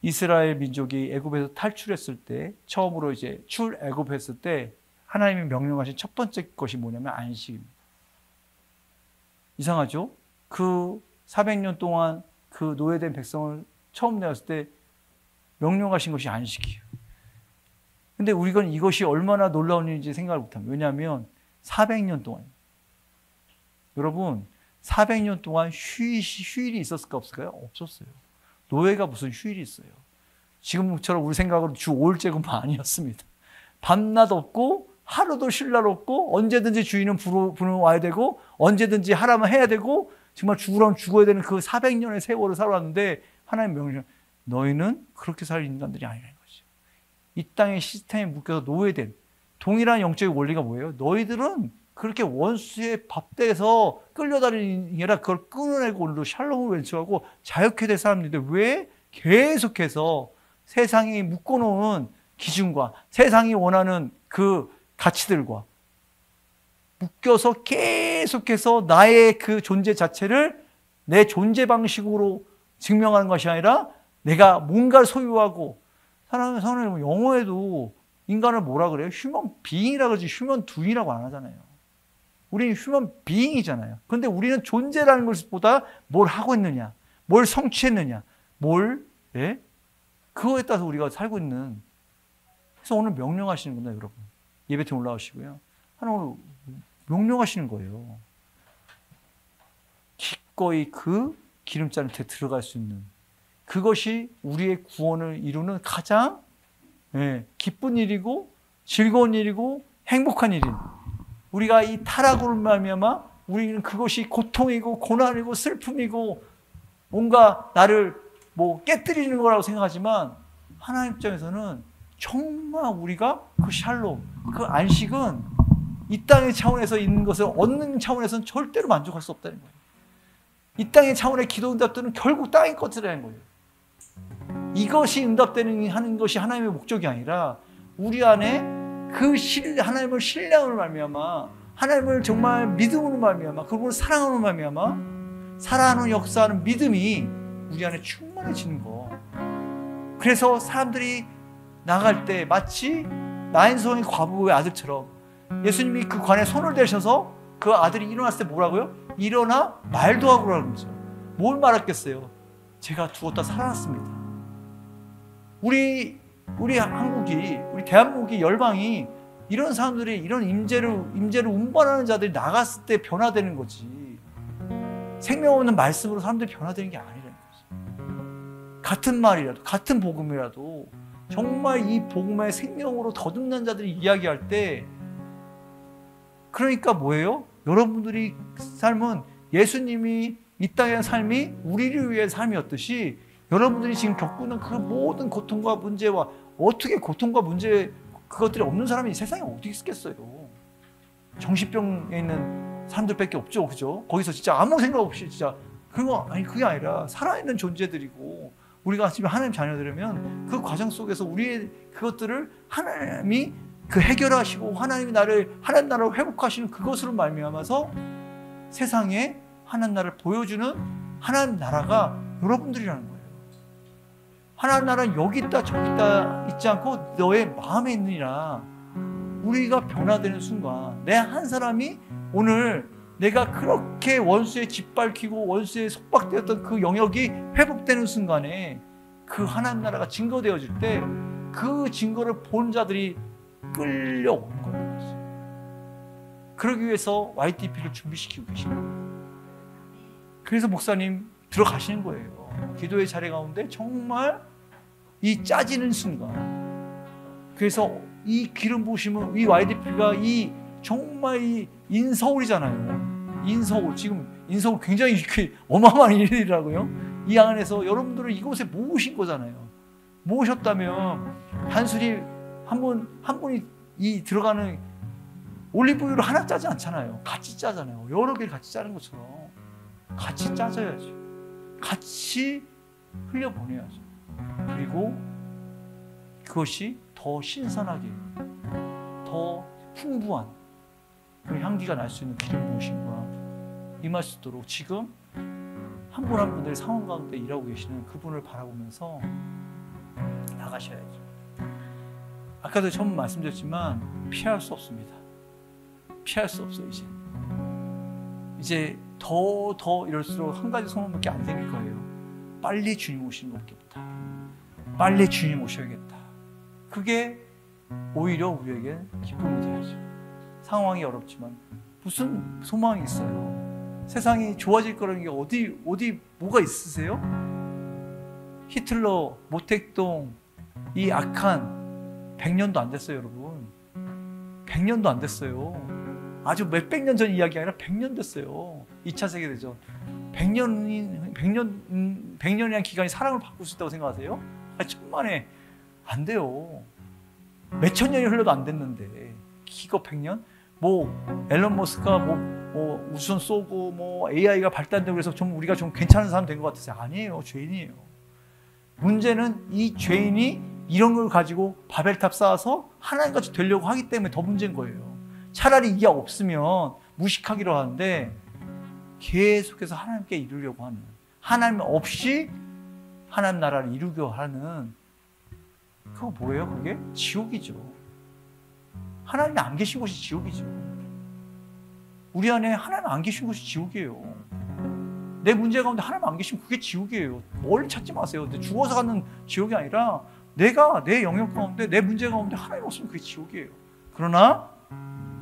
이스라엘 민족이 애굽에서 탈출했을 때, 처음으로 이제 출애굽했을 때 하나님이 명령하신 첫 번째 것이 뭐냐면 안식입니다. 이상하죠? 그 400년 동안 그 노예된 백성을 처음 내었을 때 명령하신 것이 안식이에요. 근데 우리가 이것이 얼마나 놀라운 일인지 생각을 못합니다. 왜냐하면 400년 동안, 여러분 400년 동안 휴일이 있었을까 없을까요? 없었어요. 노예가 무슨 휴일이 있어요. 지금처럼 우리 생각으로 주 5일째 근무 아니었습니다. 밤낮 없고 하루도 쉴 날 없고 언제든지 주인은 부르면 와야 되고 언제든지 하라면 해야 되고 정말 죽으라면 죽어야 되는 그 400년의 세월을 살아왔는데 하나님 명령, 너희는 그렇게 살 인간들이 아니라는 거죠. 이 땅의 시스템에 묶여서 노예된 동일한 영적인 원리가 뭐예요? 너희들은 그렇게 원수의 밥대에서 끌려다니는 게 아니라 그걸 끊어내고 오늘도 샬롬을 왼수하고 자유케 될 사람인데 왜 계속해서 세상이 묶어놓은 기준과 세상이 원하는 그 가치들과 묶여서 계속해서 나의 그 존재 자체를 내 존재 방식으로 증명하는 것이 아니라 내가 뭔가를 소유하고 사람은 영어에도 인간을 뭐라 그래요? 휴먼 비잉이라고 그러지 휴먼 두잉이라고 안 하잖아요. 우리는 휴먼 비잉이잖아요. 그런데 우리는 존재라는 것보다 뭘 하고 있느냐, 뭘 성취했느냐, 예? 그거에 따라서 우리가 살고 있는. 그래서 오늘 명령하시는구나, 여러분. 예배팀 올라오시고요. 하나님 오늘 명령하시는 거예요. 기꺼이 그 기름잔한테 들어갈 수 있는 그것이 우리의 구원을 이루는 가장 기쁜 일이고 즐거운 일이고 행복한 일인. 우리가 이 타락으로 말미암아 우리는 그것이 고통이고 고난이고 슬픔이고 뭔가 나를 깨뜨리는 거라고 생각하지만 하나님 입장에서는 정말 우리가 그 샬롬, 그 안식은 이 땅의 차원에서 있는 것을 얻는 차원에서는 절대로 만족할 수 없다는 거예요. 이 땅의 차원의 기도 응답들은 결국 땅의 것이라는 거예요. 이것이 응답되는 하는 것이 하나님의 목적이 아니라 우리 안에 그 하나님을 신뢰함으로 말미암아 하나님을 정말 믿음으로 말미암아 그분을 사랑함으로 말미암아 살아가는 역사하는 믿음이 우리 안에 충만해지는 거. 그래서 사람들이 나갈 때 마치 나인성의 과부의 아들처럼 예수님이 그 관에 손을 대셔서 그 아들이 일어났을 때 뭐라고요? 일어나 말도 하고 그러는 거죠. 뭘 말했겠어요? 제가 죽었다 살아났습니다. 우리 한국이, 우리 대한민국이 열방이 이런 사람들이 이런 임재를 운반하는 자들이 나갔을 때 변화되는 거지. 생명 없는 말씀으로 사람들이 변화되는 게 아니라는 거지. 같은 말이라도, 같은 복음이라도 정말 이 복음의 생명으로 더듬는 자들이 이야기할 때 그러니까 뭐예요? 여러분들이 삶은 예수님이 이 땅의 삶이 우리를 위해 삶이었듯이 여러분들이 지금 겪고 있는 그 모든 고통과 문제와 어떻게 고통과 문제 그것들이 없는 사람이 이 세상에 어디 있겠어요? 정신병에 있는 사람들밖에 없죠, 그죠? 거기서 진짜 아무 생각 없이 진짜 그게 아니라 살아있는 존재들이고 우리가 지금 하나님 자녀들이면 그 과정 속에서 우리의 그것들을 하나님이 그 해결하시고 하나님 나라를 회복하시는 그것으로 말미암아서 세상에 하나님 나라를 보여주는 하나님 나라가 여러분들이라는 거예요. 하나님 나라는 여기 있다 저기 있다 있지 않고 너의 마음에 있느니라. 우리가 변화되는 순간 내 한 사람이 오늘 내가 그렇게 원수에 짓밟히고 원수에 속박되었던 그 영역이 회복되는 순간에 그 하나님 나라가 증거되어질 때 그 증거를 본 자들이 끌려오는 거예요. 그러기 위해서 YTP를 준비시키고 계십니다. 그래서 목사님 들어가시는 거예요. 기도의 자리 가운데 정말 이 짜지는 순간. 그래서 이 기름 부으심은 이 YTP가 이 정말 이 인서울이잖아요. 인서울. 지금 인서울 굉장히 어마어마한 일이라고요. 이 안에서 여러분들을 이곳에 모으신 거잖아요. 모으셨다면 단순히 한 분이 이 들어가는 올리브유를 하나 짜지 않잖아요. 같이 짜잖아요. 여러 개를 같이 짜는 것처럼 같이 짜져야죠. 같이 흘려보내야죠. 그리고 그것이 더 신선하게 더 풍부한 그 향기가 날 수 있는 기름 부으심과 임할 수 있도록 지금 한 분 한 분들의 상황 가운데 일하고 계시는 그분을 바라보면서 나가셔야죠. 아까도 처음 말씀드렸지만 피할 수 없습니다. 피할 수 없어요. 이제 더 이럴수록 한 가지 소망밖에 안 생길 거예요. 빨리 주님 오시는 것밖에 없다. 빨리 주님 오셔야겠다. 그게 오히려 우리에게 기쁨이 되야죠. 상황이 어렵지만 무슨 소망이 있어요? 세상이 좋아질 거라는 게 어디 뭐가 있으세요? 히틀러, 모택동 이 악한 100년도 안 됐어요, 여러분. 100년도 안 됐어요. 아주 몇백 년 전 이야기 아니라 100년 됐어요. 2차 세계대전. 100년이라는 기간이 사람을 바꿀 수 있다고 생각하세요? 천만에 안 돼요. 몇천 년이 흘러도 안 됐는데 기껏 100년? 뭐 앨런 머스크가 뭐 우주선 쏘고 뭐 AI가 발달되고 그래서 좀 우리가 좀 괜찮은 사람 된 것 같아서 아니에요. 죄인이에요. 문제는 이 죄인이 이런 걸 가지고 바벨탑 쌓아서 하나님같이 되려고 하기 때문에 더 문제인 거예요. 차라리 이게 없으면 무식하기로 하는데 계속해서 하나님께 이루려고 하는, 하나님 없이 하나님 나라를 이루려 하는, 그거 뭐예요? 그게 지옥이죠. 하나님이 안 계신 곳이 지옥이죠. 우리 안에 하나님 안 계신 곳이 지옥이에요. 내 문제 가운데 하나님 안 계시면 그게 지옥이에요. 뭘 찾지 마세요. 죽어서 가는 지옥이 아니라 내가 내 영역 가운데, 내 문제 가운데 하나님 없으면 그게 지옥이에요. 그러나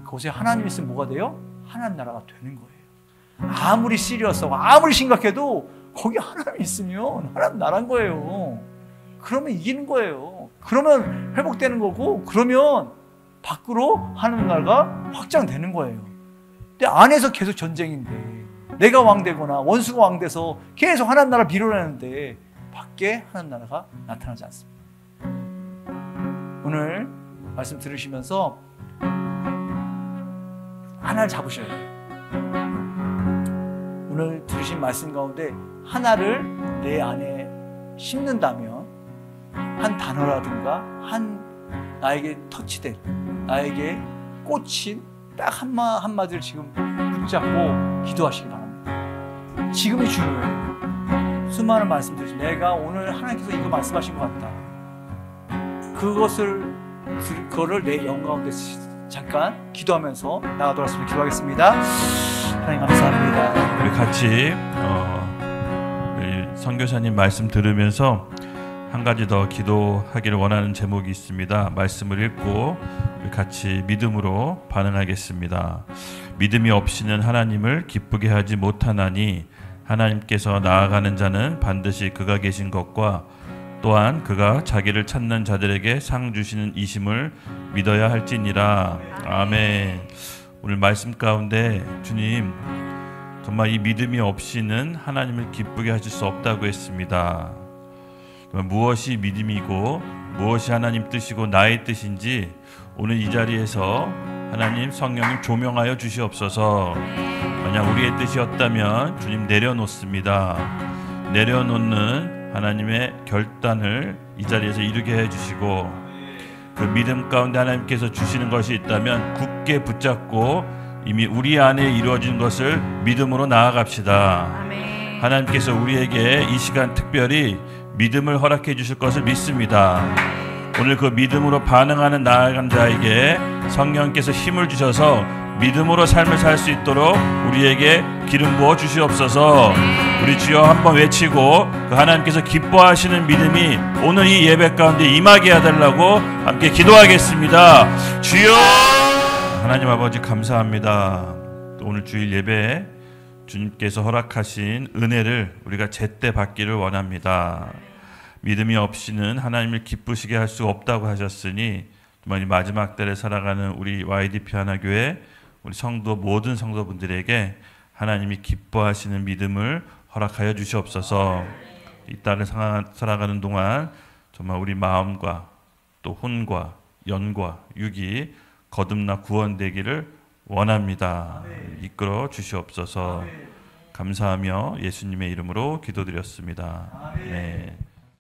그곳에 하나님 있으면 뭐가 돼요? 하나님 나라가 되는 거예요. 아무리 시리어스하고 아무리 심각해도 거기 하나님 있으면 하나님 나라인 거예요. 그러면 이기는 거예요. 그러면 회복되는 거고, 그러면 밖으로 하나님 나라가 확장되는 거예요. 근데 안에서 계속 전쟁인데, 내가 왕되거나 원수가 왕돼서 계속 하나님 나라 밀어내는데 밖에 하나님 나라가 나타나지 않습니다. 오늘 말씀 들으시면서 하나를 잡으셔야 돼요. 오늘 들으신 말씀 가운데 하나를 내 안에 심는다면, 한 단어라든가 한 나에게 터치된, 나에게 꽂힌 딱 한마디를 지금 붙잡고 기도하시기 바랍니다. 지금이 중요해요. 수많은 말씀 들으시면 내가 오늘 하나님께서 이거 말씀하신 것 같다. 그거를 내 영 가운데 잠깐 기도하면서 나가도록 기도하겠습니다. 하나님 감사합니다. 우리 같이 우리 선교사님 말씀 들으면서 한 가지 더 기도하기를 원하는 제목이 있습니다. 말씀을 읽고 우리 같이 믿음으로 반응하겠습니다. 믿음이 없이는 하나님을 기쁘게 하지 못하나니 하나님께서 나아가는 자는 반드시 그가 계신 것과 또한 그가 자기를 찾는 자들에게 상 주시는 이심을 믿어야 할지니라. 아멘. 오늘 말씀 가운데 주님 정말 이 믿음이 없이는 하나님을 기쁘게 하실 수 없다고 했습니다. 무엇이 믿음이고 무엇이 하나님 뜻이고 나의 뜻인지 오늘 이 자리에서 하나님 성령님 조명하여 주시옵소서. 만약 우리의 뜻이었다면 주님 내려놓습니다. 내려놓는 하나님의 결단을 이 자리에서 이루게 해주시고, 그 믿음 가운데 하나님께서 주시는 것이 있다면 굳게 붙잡고 이미 우리 안에 이루어진 것을 믿음으로 나아갑시다. 아멘. 하나님께서 우리에게 이 시간 특별히 믿음을 허락해 주실 것을 믿습니다. 오늘 그 믿음으로 반응하는 나아간 자에게 성령께서 힘을 주셔서 믿음으로 삶을 살 수 있도록 우리에게 기름 부어 주시옵소서. 우리 주여 한번 외치고 그 하나님께서 기뻐하시는 믿음이 오늘 이 예배 가운데 임하게 해달라고 함께 기도하겠습니다. 주여! 하나님 아버지 감사합니다. 또 오늘 주일 예배에 주님께서 허락하신 은혜를 우리가 제때 받기를 원합니다. 믿음이 없이는 하나님을 기쁘시게 할 수 없다고 하셨으니 정말 이 마지막 때를 살아가는 우리 YDP 하나교회 우리 성도 모든 성도분들에게 하나님이 기뻐하시는 믿음을 허락하여 주시옵소서. 이 딸을 살아가는 동안 정말 우리 마음과 또 혼과 영과 육이 거듭나 구원되기를 원합니다. 이끌어 주시옵소서. 감사하며 예수님의 이름으로 기도드렸습니다. 네.